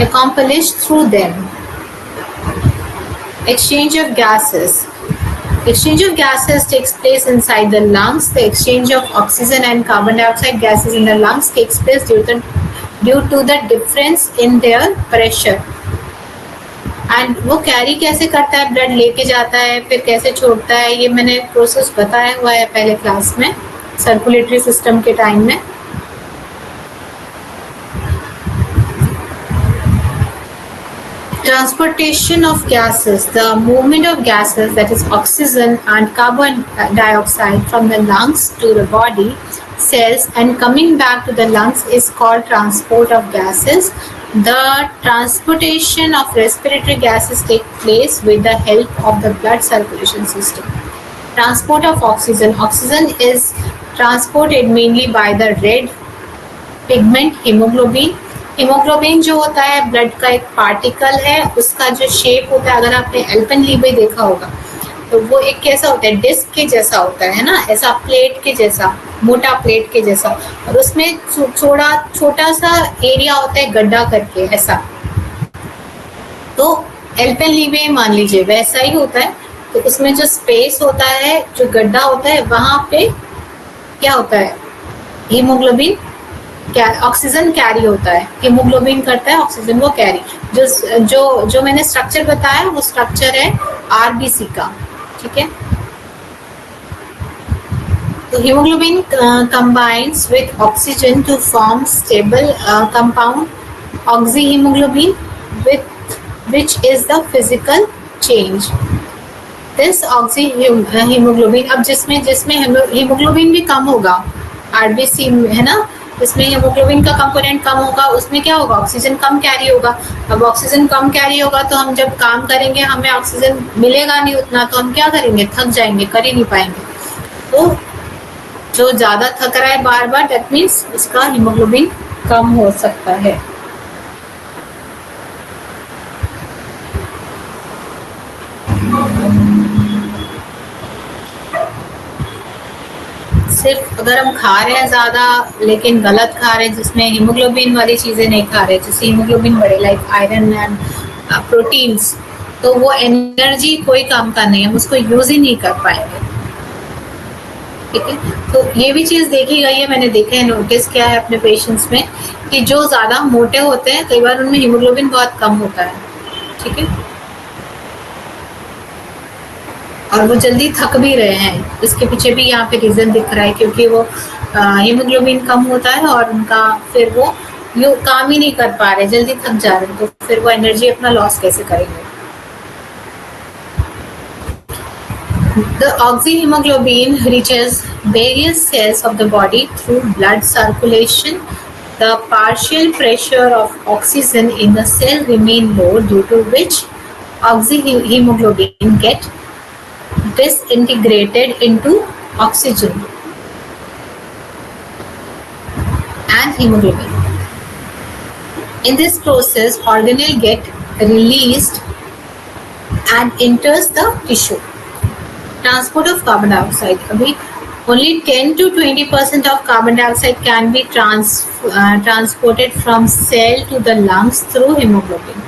accomplished through them. Exchange of gases. Exchange of gases takes place inside the lungs. The exchange of oxygen and carbon dioxide gases in the lungs takes place due to the difference in their pressure. And वो carry कैसे करता है, blood लेके जाता है फिर कैसे छोड़ता है, ये मैंने प्रोसेस बताया हुआ है पहले क्लास में सर्कुलेटरी सिस्टम के टाइम में. Transportation of gases. The movement of gases, that is oxygen and carbon dioxide from the lungs to the body cells and coming back to the lungs is called transport of gases. The transportation of respiratory gases take place with the help of the blood circulation system. Transport of oxygen. Oxygen is transported mainly by the red pigment hemoglobin. Haemoglobin जो होता है blood का एक particle है, उसका जो shape होता है, अगर आपने एल्पेनलीबे देखा होगा तो वो एक कैसा होता है, डिस्क के जैसा होता है ना, ऐसा प्लेट के जैसा, मोटा प्लेट के जैसा, और उसमें छोटा सा एरिया होता है गड्ढा करके ऐसा. तो एल्पेनलीबे मान लीजिए वैसा ही होता है. तो उसमें जो स्पेस होता है, जो गड्ढा होता है, वहां पे क्या होता है, हीमोग्लोबिन ऑक्सीजन कैरी होता है, हीमोग्लोबिन करता है ऑक्सीजन वो कैरी. जो मैंने स्ट्रक्चर बताया वो स्ट्रक्चर है आरबीसी का. ठीक है, तो haemoglobin combines with oxygen to form stable compound oxyhaemoglobin which is the physical change. This oxyhaemoglobin, अब जिसमें हीमोग्लोबिन भी कम होगा, आरबीसी है ना, इसमें हीमोग्लोबिन का कंपोनेंट कम होगा, उसमें क्या होगा, ऑक्सीजन कम कैरी होगा. अब ऑक्सीजन कम कैरी होगा तो हम जब काम करेंगे हमें ऑक्सीजन मिलेगा नहीं उतना, तो हम क्या करेंगे, थक जाएंगे, कर ही नहीं पाएंगे. तो जो ज्यादा थक रहा है बार बार, दैट मीन्स उसका हीमोग्लोबिन कम हो सकता है. सिर्फ अगर हम खा रहे हैं ज्यादा लेकिन गलत खा रहे हैं, जिसमें हीमोग्लोबिन वाली चीजें नहीं खा रहे, जैसे हीमोग्लोबिन बढ़े लाइक आयरन एंड प्रोटीन्स, तो वो एनर्जी कोई काम का नहीं है, हम उसको यूज ही नहीं कर पाएंगे. ठीक है, तो ये भी चीज देखी गई है, मैंने देखा है, नोटिस किया है अपने पेशेंट्स में कि जो ज्यादा मोटे होते हैं कई बार उनमें हीमोग्लोबिन बहुत कम होता है. ठीक है, और वो जल्दी थक भी रहे हैं, इसके पीछे भी यहाँ पे रीजन दिख रहा है, क्योंकि वो हीमोग्लोबिन कम होता है और उनका फिर वो काम ही नहीं कर पा रहे, जल्दी थक जा रहे हैं, तो फिर वो एनर्जी अपना लॉस कैसे करेंगे. The oxyhemoglobin reaches various cells of the body through blood circulation. The partial pressure of oxygen in the cell remain low, due to which oxyhemoglobin get disintegrated into oxygen and hemoglobin. In this process, organelle get released and enters the tissue. Transport of carbon dioxide. Abhi only 10 to 20% of carbon dioxide can be transported from cell to the lungs through hemoglobin.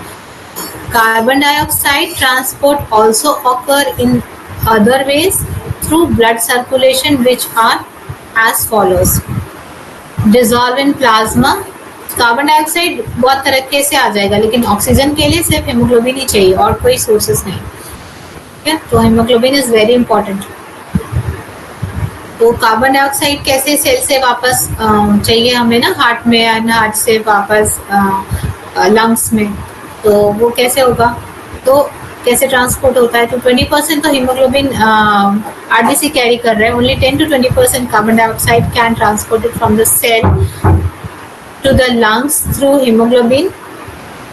Carbon dioxide transport also occur in other ways through blood circulation, which are as follows. Dissolve in plasma. Carbon dioxide बहुत तरीके से आ जाएगा, लेकिन oxygen के लिए सिर्फ haemoglobin ही चाहिए और कोई सोर्सेस नहीं. ठीक है, तो हीमोग्लोबिन इज वेरी इंपॉर्टेंट. तो कार्बन डाइऑक्साइड कैसे सेल से वापस चाहिए हमें ना, हार्ट में, हार्ट से वापस लंग्स में, तो वो कैसे होगा, तो कैसे ट्रांसपोर्ट होता है, तो 20% तो हीमोग्लोबिन आरबीसी कैरी कर रहा है, only 10 to 20% carbon dioxide can transported from the cell to the lungs through haemoglobin.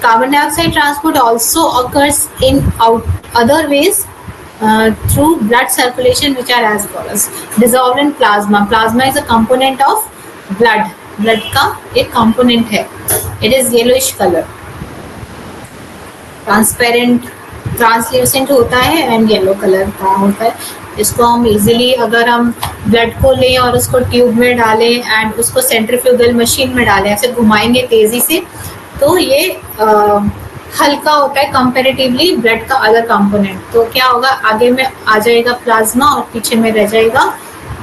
Carbon dioxide transport also occurs in other ways through blood circulation, which are as follows. Dissolved in plasma. Plasma is a component of blood. Blood का एक component है. It is yellowish color. Transparent, translucent होता है and yellow color का होता है. इसको हम easily अगर हम blood को लें और उसको ट्यूब में डालें and उसको सेंट्रीफ्यूगल मशीन में डालें, ऐसे घुमाएंगे तेजी से, तो ये हल्का होता है कंपैरेटिवली ब्लड का अदर कंपोनेंट. तो क्या होगा, आगे में आ जाएगा प्लाज्मा और पीछे में रह जाएगा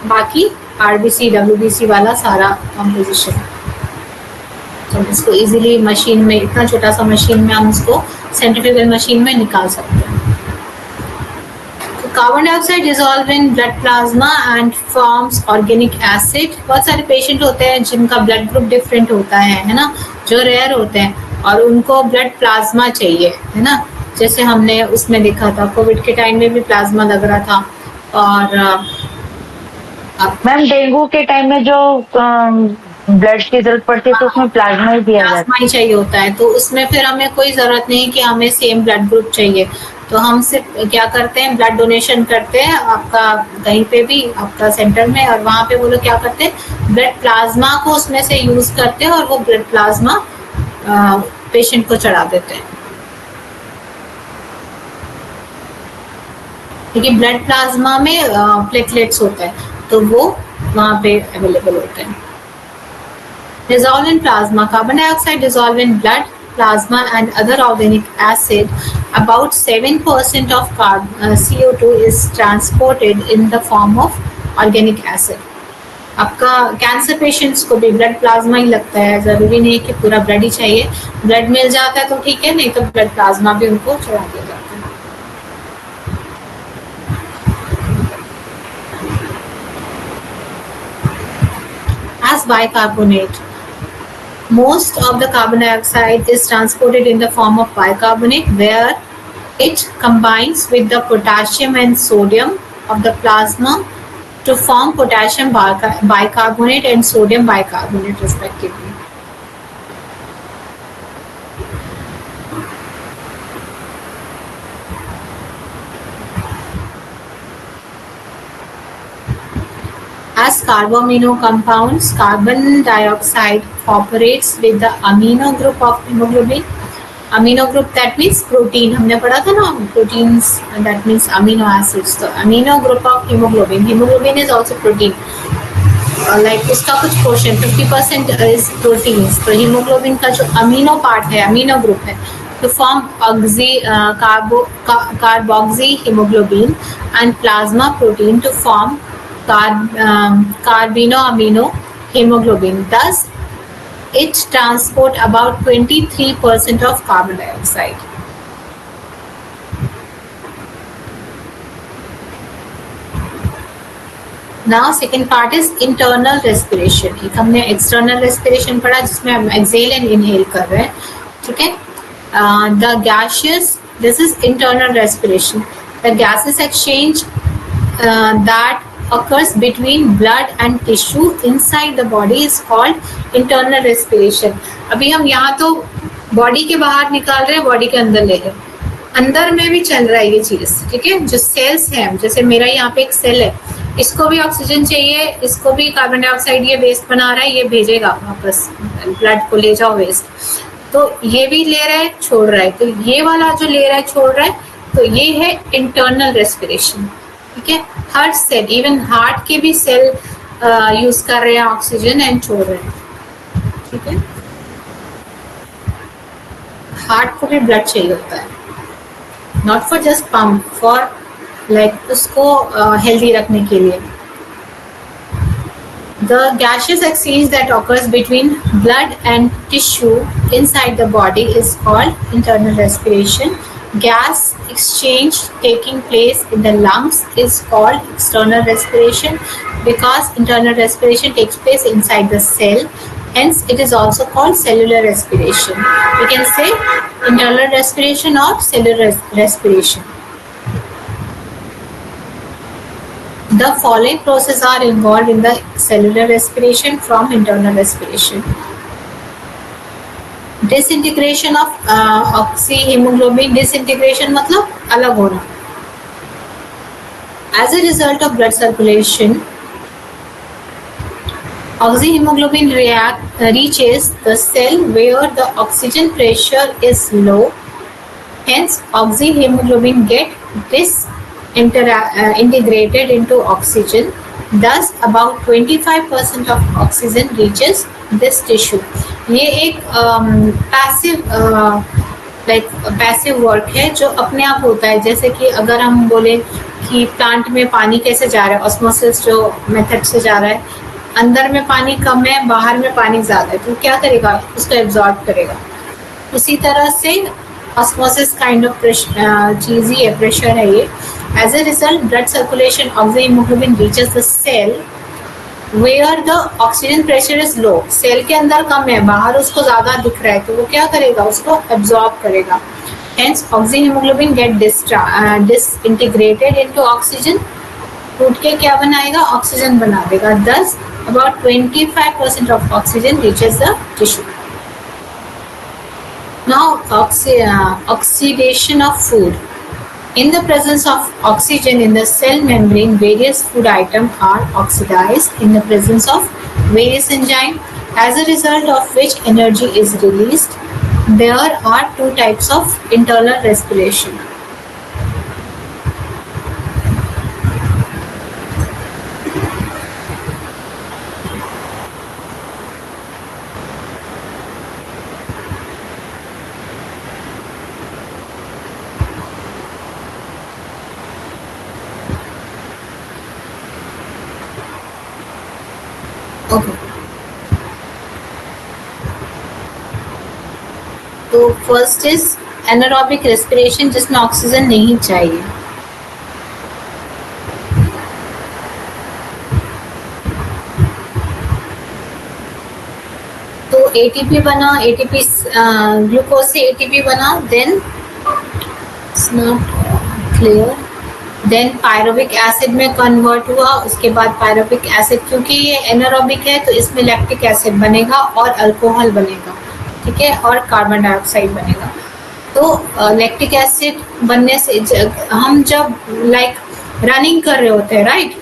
बाकी आरबीसी डब्ल्यूबीसी वाला सारा कंपोजिशन. तो इसको इजीली मशीन में, इतना छोटा सा मशीन में हम उसको सेंट्रीफ्यूगल मशीन में निकाल सकते हैं. Carbon dioxide dissolve in blood plasma and forms organic acid. बहुत सारे पेशेंट होते हैं जिनका ब्लड ग्रुप डिफरेंट होता है ना, जो रेयर होते हैं और उनको ब्लड प्लाज्मा चाहिए, है ना. जैसे हमने उसमें देखा था कोविड के टाइम में भी प्लाज्मा लग रहा था. और मैम डेंगू के टाइम में जो ब्लड की जरूरत पड़ती है तो उसमें प्लाज्मा ही दिया जाता है. प्लाज्मा ही चाहिए होता है, तो उसमें फिर हमें कोई जरूरत नहीं कि हमें सेम ब्लड ग्रुप चाहिए. तो हम सिर्फ क्या करते हैं, ब्लड डोनेशन करते हैं आपका कहीं पे भी आपका सेंटर में, और वहाँ पे वो लोग क्या करते हैं, ब्लड प्लाज्मा को उसमें से यूज करते हैं और वो ब्लड प्लाज्मा पेशेंट को चढ़ा देते हैं. क्योंकि ब्लड प्लाज्मा में प्लेटलेट्स होता है, तो वो वहाँ पे अवेलेबल होते हैं. Dissolved in plasma. Carbon dioxide dissolved in blood, plasma and other organic acid. About 7% of CO2 is transported in the form of organic acid. आपका कैंसर पेशेंट्स को भी ब्लड प्लाज्मा ही लगता है, जरूरी नहीं कि पूरा ब्लड ही चाहिए. ब्लड मिल जाता है तो ठीक है, नहीं तो ब्लड प्लाज्मा भी उनको चढ़ा दिया जाता है. As bicarbonate, most of the carbon dioxide is transported in the form of bicarbonate, where it combines with the potassium and sodium of the plasma to form potassium bicarbonate and sodium bicarbonate respectively. As carboamino compounds, carbon dioxide cooperates with the amino group of hemoglobin. Amino group, that means protein. हमने पढ़ा था ना, proteins, that means amino acids. तो amino group of hemoglobin. Hemoglobin is also protein. Like उसका कुछ portion 50% is proteins. तो hemoglobin का जो amino part है, amino group है, to form carboxy hemoglobin and plasma protein to form carbinoamino hemoglobin. Thus, it transport about 23% of carbon dioxide. Now, second part is internal respiration. एक हमने external respiration पढ़ा जिसमें हम exhale and inhale कर रहे हैं, ठीक है. The gaseous, this is internal respiration. The gases exchange that occurs between blood and tissue inside the body is called internal respiration. अभी हम यहाँ तो बॉडी के बाहर निकाल रहे हैं, बॉडी के अंदर ले रहे हैं, अंदर में भी चल रहा है ये चीज, ठीक है. जो सेल्स हैं, जैसे मेरा यहाँ पे एक सेल है, इसको भी ऑक्सीजन चाहिए, इसको भी कार्बन डाइऑक्साइड ये वेस्ट बना रहा है, ये भेजेगा वापस, ब्लड को ले जाओ वेस्ट, तो ये भी ले रहा है, छोड़ रहा है. तो ये वाला जो ले रहा है, छोड़ रहा है, तो ये है इंटरनल रेस्पिरेशन, ठीक है. हर सेल, इवन हार्ट के भी सेल यूज कर रहे हैं ऑक्सीजन एंड छोड़ रहे हैं, ठीक है. हार्ट को भी ब्लड चाहिए होता है, not for just pump, for like उसको हेल्दी रखने के लिए. The gaseous exchange that occurs between blood and tissue inside the body is called internal respiration. Gas exchange taking place in the lungs is called external respiration, because internal respiration takes place inside the cell. Hence, it is also called cellular respiration. We can say internal respiration or cellular respiration. The following processes are involved in the cellular respiration from internal respiration. Disintegration of oxyhemoglobin. Disintegration मतलब अलग होना. As a result of blood circulation, oxyhemoglobin reaches the cell where the oxygen pressure is low. Hence, oxyhemoglobin gets integrated into oxygen. Thus, about 25% of oxygen reaches this tissue. ये एक passive work है जो अपने आप होता है. जैसे कि अगर हम बोले कि प्लांट में पानी कैसे जा रहा है, ऑस्मोसिस जो मेथड से जा रहा है, अंदर में पानी कम है, बाहर में पानी ज़्यादा है, तो क्या करेगा, उसको एब्जॉर्ब करेगा. उसी तरह से ऑस्मोसिस काइंड ऑफ चीज़ ही है, प्रेशर है ये. As a result, blood circulation oxyhemoglobin reaches the cell where the oxygen pressure is low. Cell के अंदर कम है, बाहर उसको ज़्यादा दिख रहा है, तो वो क्या करेगा, उसको एब्जॉर्ब करेगा. Hence, oxyhemoglobin get disintegrated into oxygen. टूट के क्या बनाएगा, ऑक्सीजन बना देगा. Thus, about 25% of oxygen reaches the tissue. Now, oxidation of food. In the presence of oxygen in the cell membrane, various food items are oxidized in the presence of various enzymes, as a result of which energy is released. There are two types of internal respiration. Okay. तो first is anaerobic respiration, जिसमें oxygen नहीं चाहिए. तो ATP बना, ATP glucose से ATP बना, then it's not clear, then pyruvic acid में convert हुआ. उसके बाद पायरोबिक एसिड, क्योंकि ये एनारोबिक है तो इसमें लैक्टिक एसिड बनेगा और अल्कोहल बनेगा, ठीक है, और कार्बन डाइऑक्साइड बनेगा. तो लैक्टिक एसिड बनने से हम जब रनिंग कर रहे होते हैं, राइट,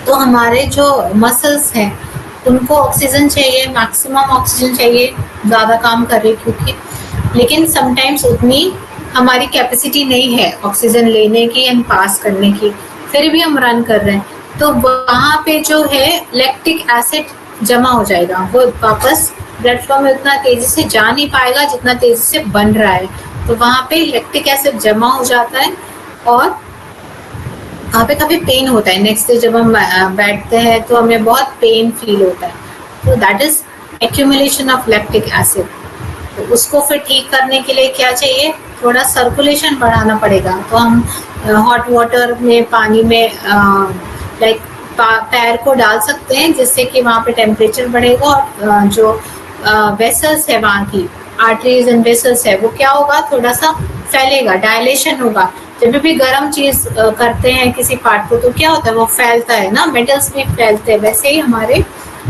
तो हमारे जो मसल्स हैं उनको ऑक्सीजन चाहिए, मैक्सिमम ऑक्सीजन चाहिए, ज़्यादा काम कर रहे क्योंकि, लेकिन समटाइम्स उतनी हमारी कैपेसिटी नहीं है ऑक्सीजन लेने की एंड पास करने की, फिर भी हम रन कर रहे हैं. तो वहाँ पे जो है लैक्टिक एसिड जमा हो जाएगा, वो वापस ब्लड फ्लो में उतना तेजी से जा नहीं पाएगा जितना तेजी से बन रहा है. तो वहाँ पे लैक्टिक एसिड जमा हो जाता है और वहाँ पे काफ़ी पेन होता है. नेक्स्ट डे जब हम बैठते हैं तो हमें बहुत पेन फील होता है. तो that is accumulation of lactic acid. तो उसको फिर ठीक करने के लिए क्या चाहिए, थोड़ा सर्कुलेशन बढ़ाना पड़ेगा. तो हम हॉट वाटर में, पानी में पैर को डाल सकते हैं, जिससे कि वहाँ पे टेम्परेचर बढ़ेगा और जो वेसल्स है, वहाँ की आर्टरीज एंड वेसल्स है, वो क्या होगा, थोड़ा सा फैलेगा, डायलेशन होगा. जब भी गर्म चीज करते हैं किसी पार्ट को तो क्या होता है, वो फैलता है ना, मेटल्स भी फैलते हैं. वैसे ही हमारे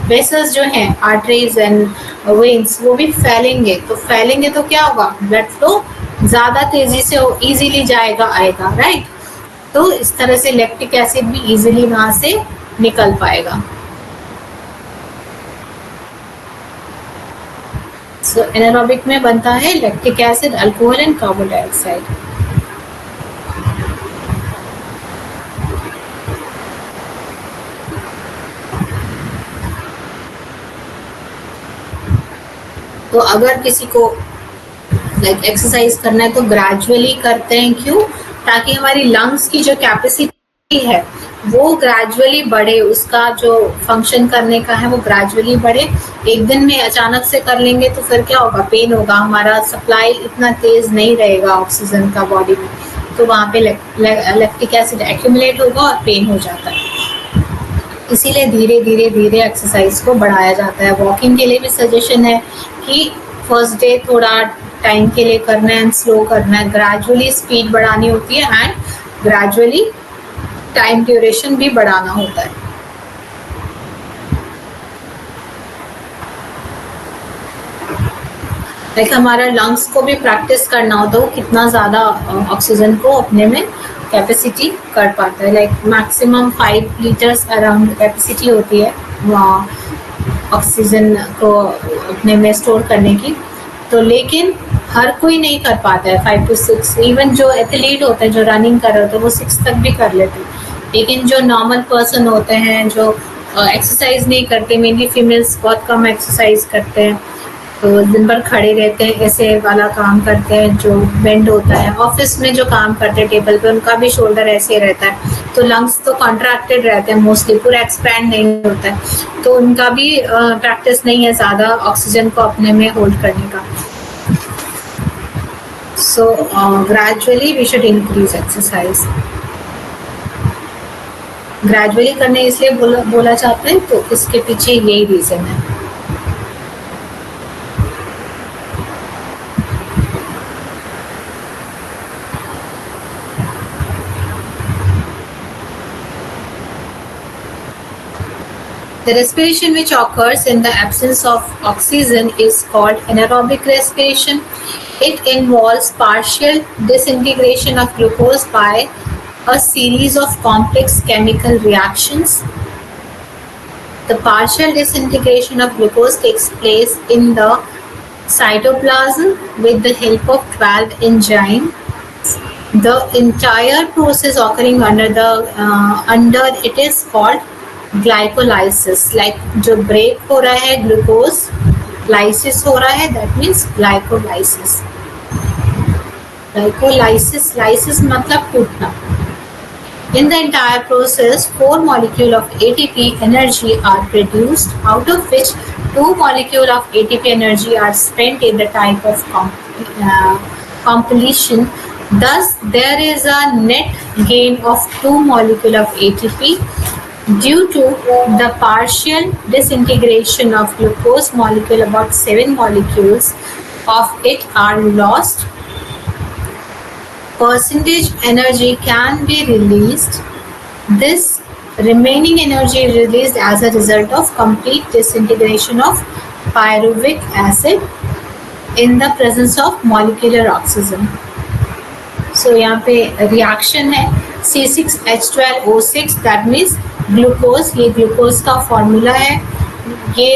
वेसल्स जो हैं, आर्टरीज एंड वेन्स, वो भी फैलेंगे. तो फैलेंगे तो क्या होगा, ब्लड फ्लो ज़्यादा तेजी से इजीली जाएगा, आएगा, राइट. तो इस तरह से लैक्टिक एसिड भी इजीली वहाँ से निकल पाएगा. सो एनारोबिक में बनता है lactic acid, alcohol and carbon dioxide. तो अगर किसी को एक्सरसाइज करना है तो ग्रेजुअली करते हैं. क्यों, ताकि हमारी लंग्स की जो कैपेसिटी है वो ग्रेजुअली बढ़े, उसका जो फंक्शन करने का है वो ग्रेजुअली बढ़े. एक दिन में अचानक से कर लेंगे तो फिर क्या होगा, पेन होगा, हमारा सप्लाई इतना तेज नहीं रहेगा ऑक्सीजन का बॉडी में, तो वहाँ पे लैक्टिक एसिड एक्यूमुलेट होगा और पेन हो जाता है. इसीलिए धीरे धीरे धीरे एक्सरसाइज को बढ़ाया जाता है। वॉकिंग के लिए भी सजेशन है कि फर्स्ट डे थोड़ा टाइम के लिए करना है एंड स्लो करना है, ग्रेजुअली स्पीड बढ़ानी होती है एंड ग्रेजुअली टाइम ड्यूरेशन भी बढ़ाना होता है। लाइक हमारा लंग्स को भी प्रैक्टिस करना होता है वो कितना ज़्यादा ऑक्सीजन को अपने में कैपेसिटी कर पाता है। Like maximum 5 litres around capacity होती है ऑक्सीजन को अपने में स्टोर करने की। तो लेकिन हर कोई नहीं कर पाता है 5 to 6। इवन जो एथलीट होते हैं, जो रनिंग कर रहे होते हैं, वो 6 तक भी कर लेते हैं। लेकिन जो नॉर्मल पर्सन होते हैं, जो एक्सरसाइज नहीं करते, मेनली फीमेल्स बहुत कम एक्सरसाइज करते हैं, तो दिन भर खड़े रहते हैं, ऐसे वाला काम करते हैं जो बेंड होता है। ऑफिस में जो काम करते हैं टेबल पे, उनका भी शोल्डर ऐसे रहता है, तो लंग्स तो कॉन्ट्रैक्टेड रहते हैं मोस्टली, पूरा एक्सपैंड नहीं होता है, तो उनका भी प्रैक्टिस नहीं है ज़्यादा ऑक्सीजन को अपने में होल्ड करने का। So gradually we should increase exercise. Gradually करने इसलिए बोला जाता है, तो इसके पीछे यही रीज़न है। The respiration which occurs in the absence of oxygen is called anaerobic respiration. It involves partial disintegration of glucose by a series of complex chemical reactions. The partial disintegration of glucose takes place in the cytoplasm with the help of 12 enzymes. The entire process occurring under it is called glycolysis. Like जो break हो रहा है, glucose lysis हो रहा है, that means glycolysis. Glycolysis, lysis मतलब टूटना। In the entire process, 4 molecules of ATP energy are produced, out of which 2 molecules of ATP energy are spent in the type of completion. Thus, there is a net gain of 2 molecules of ATP. Due to the partial disintegration of glucose molecule, about 7 molecules of it are lost. Percentage energy can be released. This remaining energy is released as a result of complete disintegration of pyruvic acid in the presence of molecular oxygen. So यहाँ पे reaction है C6H12O6, that means glucose. ये glucose का formula है। ये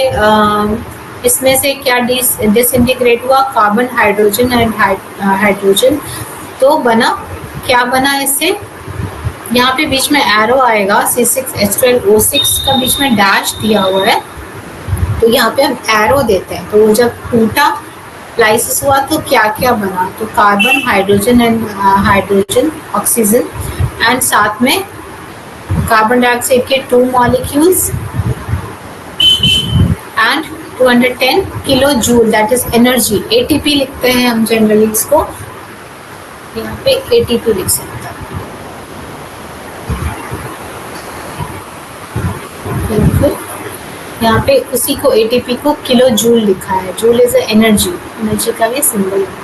इसमें से क्या डिसइंटीग्रेट हुआ, कार्बन, हाइड्रोजन एंड हाइड्रोजन। तो बना क्या बना इससे, यहाँ पे बीच में एरो आएगा, C6H12O6 का बीच में डैश दिया हुआ है, तो यहाँ पे हम एरो देते हैं। तो वो जब टूटा, लाइसिस हुआ, तो क्या क्या बना, तो carbon, hydrogen and hydrogen, oxygen, and साथ में कार्बन डाइऑक्साइड के 2 molecules and 210 kilo joule, that is energy. ATP लिखते हैं हम जनरली इसको, यहाँ पे एटीपी लिख सकते हैं। बिल्कुल, यहाँ पे उसी को एटीपी को किलो जूल लिखा है। जूल इज एनर्जी, एनर्जी का भी सिंबल है।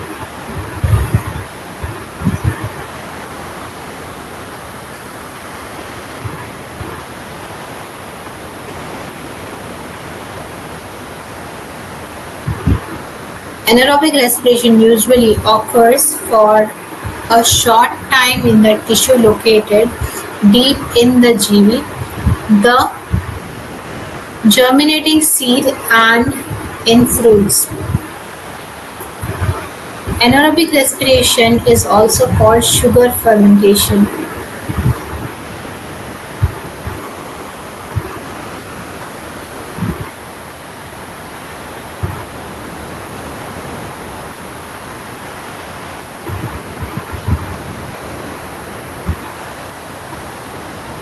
Anaerobic respiration usually occurs for a short time in the tissue located deep in the GV, the germinating seed, and in fruits. Anaerobic respiration is also called sugar fermentation.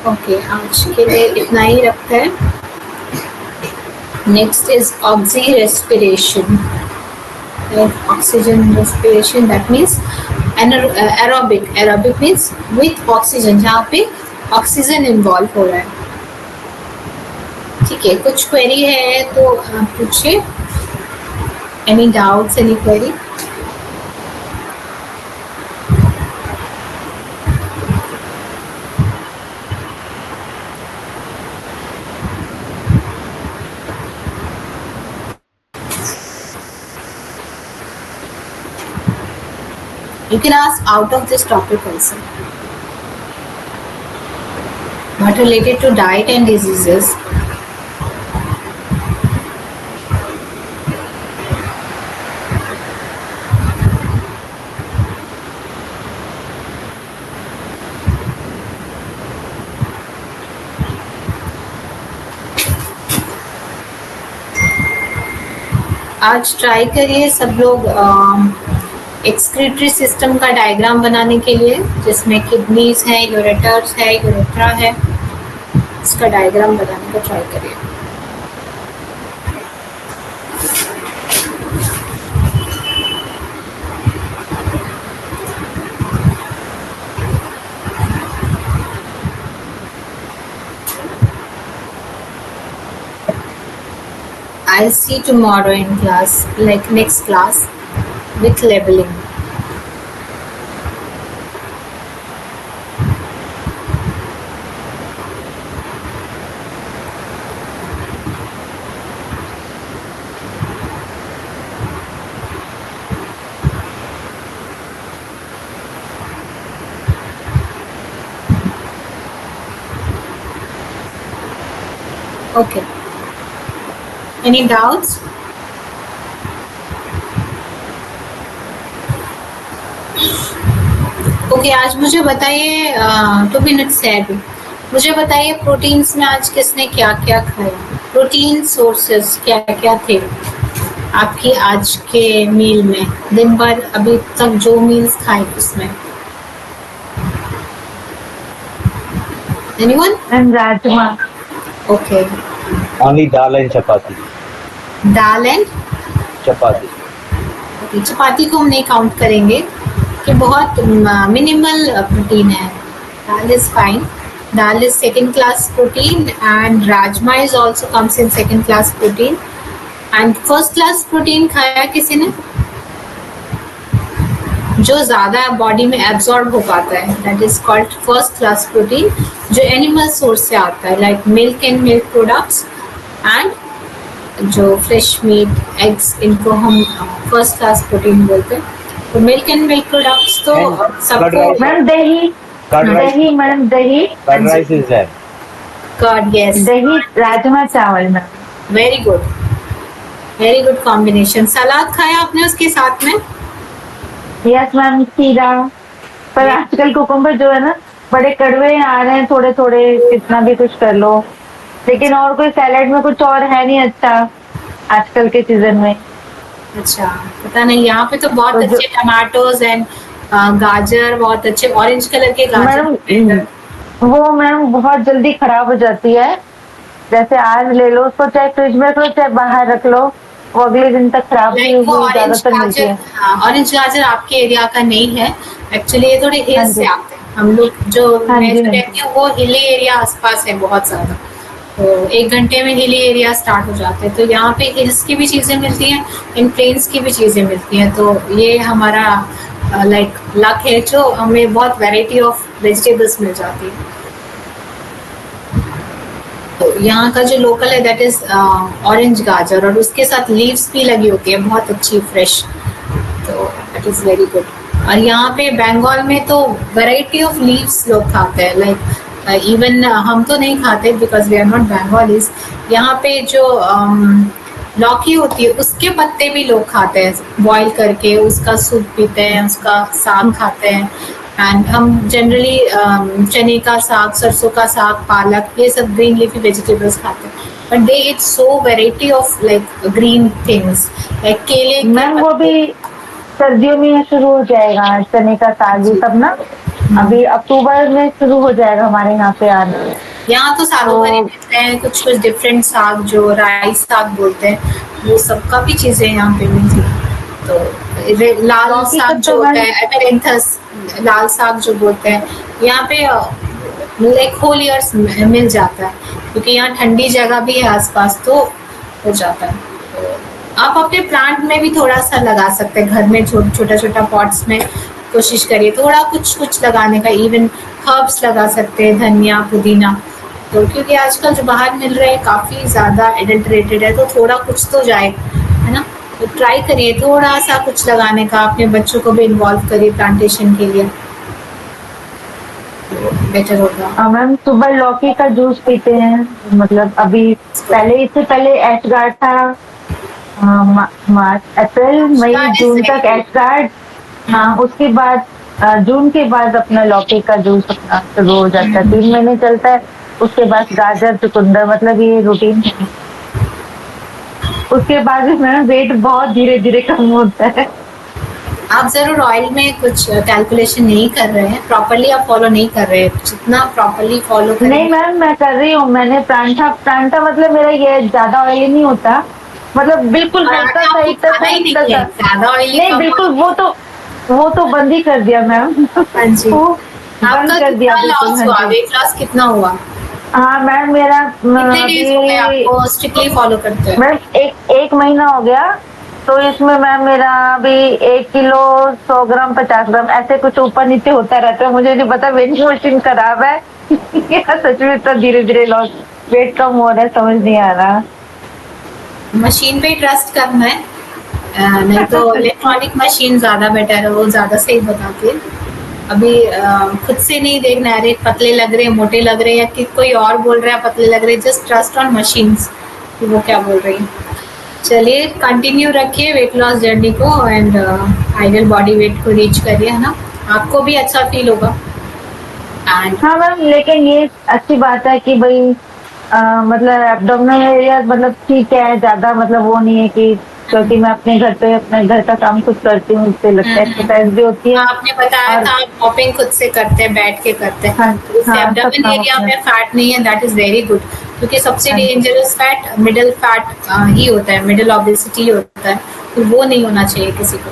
Okay, आज के लिए इतना ही रखते हैं। Next is oxy respiration. Oxygen respiration, that means aerobic. Aerobic means with oxygen, जहाँ पे oxygen involve हो रहा है। ठीक है, कुछ क्वेरी है तो आप पूछिए। Any doubts, any query? You can ask out of this topic also. Not related to diet and diseases. आज ट्राई करिए सब लोग एक्सक्रीटरी सिस्टम का डायग्राम बनाने के लिए, जिसमें किडनीज है, यूरेटर्स है, यूरेथ्रा है, इसका डायग्राम बनाने का ट्राई करिए। I'll see tomorrow in class, like next class, with labeling. Okay. Any doubts? Okay, आज मुझे बताइए, 2 मिनट्स है अभी, मुझे बताइए प्रोटीन्स में आज किसने क्या क्या खाया? प्रोटीन सोर्सेस क्या क्या थे आपकी आज के मील में, दिन भर अभी तक जो मील्स खाए उसमें? Anyone? Rajma. Okay, Only dal and chapati. Dal and Chapati. चपाती को हम नहीं काउंट करेंगे कि बहुत मिनिमल प्रोटीन है। Dal is fine, dal is second class protein and rajma is also comes in second class protein. And first class protein खाया किसी ने जो ज्यादा बॉडी में एब्जॉर्ब हो पाता है, that is called first class protein, जो एनिमल सोर्स से आता है, like milk and milk products and जो फ्रेश मीट, एग्स, इनको हम फर्स्ट क्लास प्रोटीन बोलते हैं। तो मिल्क एंड मिल्क प्रोडक्ट्स तो सबको, मैम दही, दही मैम दही, Curd rice is there. Curd, yes, दही राजमा चावल में। Very good, very good combination. सलाद खाया आपने उसके साथ में? यस मैम, खीरा। पर आजकल कुकुम्बर जो है ना बड़े कड़वे आ रहे हैं, थोड़े थोड़े कितना भी कुछ कर लो, लेकिन और कोई सैलेड में कुछ और है नहीं अच्छा आजकल के सीजन में। अच्छा, पता नहीं, यहाँ पे तो बहुत तो अच्छे टमाटोज एंड गाजर, बहुत अच्छे ऑरेंज कलर के गाजर। मैम वो मैम बहुत जल्दी खराब हो जाती है, जैसे आज ले लो उसको, चाहे फ्रिज में रख लो चाहे बाहर रख लो, वो अगले दिन तक खराब लाइक वो ऑरेंज ज्यादातर मिलती गाजर, है। हाँ, ऑरेंज गाजर आपके एरिया का नहीं है एक्चुअली, ये थोड़े हाँ हिल्स से जी। आते हैं। हम लोग जो हाँ मैं जी, जो हाँ जी। रहती हूँ वो हिली एरिया आसपास है बहुत ज्यादा, तो 1 घंटे में हिली एरिया स्टार्ट हो जाते हैं। तो यहाँ पे हिल्स की भी चीजें मिलती हैं, इन प्लेन्स की भी चीजें मिलती हैं, तो ये हमारा लाइक लक है जो हमें बहुत वैरायटी ऑफ वेजिटेबल्स मिल जाती है। तो यहाँ का जो लोकल है दैट इज ऑरेंज गाजर, और उसके साथ लीव्स भी लगी होती है बहुत अच्छी फ्रेश, तो दैट इज वेरी गुड। और यहाँ पे बंगाल में तो वैरायटी ऑफ लीव्स लोग खाते हैं, लाइक इवन हम तो नहीं खाते because we are not Bengalis. यहाँ पे जो लौकी होती है उसके पत्ते भी लोग खाते हैं बॉईल करके, उसका सूप पीते हैं, उसका साग खाते हैं। एंड हम जनरली चने का साग, सरसों का साग, पालक, ये सब ग्रीन लीफी वेजिटेबल्स खाते हैं, but they it so variety of like green things, like केले। मैम वो भी सर्दियों में शुरू हो जाएगा, चने का साग ये सब ना, अभी अक्टूबर में शुरू हो जाएगा हमारे यहाँ पे आना। यहाँ तो सालों भर ही मिलते हैं, कुछ कुछ डिफरेंट साग जो राइस साग बोलते हैं, वो सब काफी चीजें यहाँ पे मिलती हैं। तो लाल साग जो होता है, एमेरेंथस लाल साग जो बोलते हैं, यहाँ पे लाइक होल ईयर्स मिल जाता है। क्योंकि यहाँ ठंडी जगह भी है आसपास, तो हो जाता है। तो आप अपने प्लांट में भी थोड़ा सा लगा सकते हैं, घर में छोटा छोटा पॉट्स में कोशिश करिए थोड़ा कुछ कुछ लगाने का। इवन हर्ब्स लगा सकते हैं, धनिया, पुदीना। तो क्योंकि आजकल जो बाहर मिल रहे हैं काफ़ी ज़्यादा एडल्ट्रेटेड है, तो थोड़ा कुछ तो जाए, है ना। तो ट्राई करिए थोड़ा सा कुछ लगाने का, अपने बच्चों को भी इन्वॉल्व करिए प्लांटेशन के लिए, तो बेटर होगा। मैम सुबह लौकी का जूस पीते हैं, मतलब अभी पहले, इससे पहले एशगार्ड था, मार्च अप्रैल मई जून तक एशगार्ड। हाँ, उसके बाद जून के बाद अपना लौकी का जूस अपना शुरू हो जाता है, 3 महीने चलता है। उसके बाद गाजर, चुकंदर, मतलब ये रूटीन है। उसके बाद भी मेरा वेट बहुत धीरे धीरे कम होता है। आप जरूर ऑयल में कुछ कैलकुलेशन नहीं कर रहे हैं, प्रॉपरली आप फॉलो नहीं कर रहे हैं। जितना प्रॉपरली फॉलो करें। नहीं मैम, मैं कर रही हूँ। मैंने परांठा मतलब मेरा ये ज्यादा ऑयली नहीं होता, मतलब बिल्कुल हल्का सा एकदम हल्का सा। ज्यादा ऑयली नहीं बिल्कुल, वो तो बंद ही कर दिया मैम। हाँ जी। वो बंद आपका कर दिया कितना बिल्कुल। लॉस हाँ हुआ, जी। वेट लॉस कितना हुआ? हाँ मैम, मेरा कितने डेज हो गए अभी आपको स्ट्रिक्टली फॉलो करते हैं? मैम एक महीना हो गया। तो इसमें मैम मेरा अभी 1 किलो 100 ग्राम 50 ग्राम ऐसे कुछ ऊपर नीचे होता रहता है। मुझे नहीं पता वेटिंग मशीन खराब है या सच में इतना धीरे धीरे लॉस वेट कम हो रहा है, समझ नहीं आ रहा। मशीन पे ट्रस्ट करना है, नहीं तो इलेक्ट्रॉनिक मशीन ज़्यादा बेटर है, वो ज़्यादा सही बताती है। अभी खुद से नहीं देखना है, अरे पतले लग रहे हैं, मोटे लग रहे हैं, या कि कोई और बोल रहा है पतले लग रहे हैं। जस्ट ट्रस्ट ऑन मशीन्स कि वो क्या बोल रही है। चलिए कंटिन्यू रखिए वेट लॉस जर्नी को, एंड आइडियल बॉडी वेट को रीच करिए, है ना। आपको भी अच्छा फील होगा। एंड हाँ मैम, लेकिन ये अच्छी बात है कि भाई मतलब एब्डोमिनल एरिया मतलब ठीक है, ज्यादा मतलब वो नहीं है कि, क्योंकि मैं अपने घर पे अपने घर का काम खुद करती हूँ, इससे लगता है एक्सरसाइज भी होती है। आपने बताया और था आप पॉपिंग खुद से करते हैं, बैठ के करते हैं, हाँ तो इससे हाँ, सब एब्डोमेन काम एरिया अपना। में फैट नहीं है, दैट इज वेरी गुड। क्योंकि सबसे हाँ जी। डेंजरस फैट मिडिल फैट ही होता है, मिडिल ओबेसिटी होता है, तो वो नहीं होना चाहिए किसी को।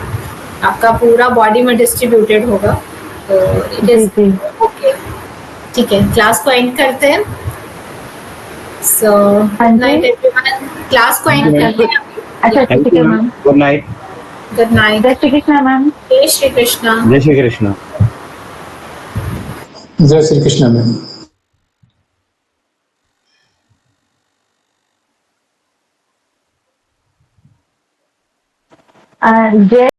आपका पूरा बॉडी में डिस्ट्रीब्यूटेड होगा, तो इट जी इज जी। ओके। ठीक है, क्लास को एंड करते हैं। सो हाँ गुड जी। नाइट एवरीवन, क्लास को एंड करते हैं अभी। अच्छा थैंक ठीक यू है ma'am, ma'am. Good night. Good night. जय श्री कृष्णा मैम। जय श्री कृष्णा। जय श्री कृष्ण। जय श्री कृष्ण मैम। जय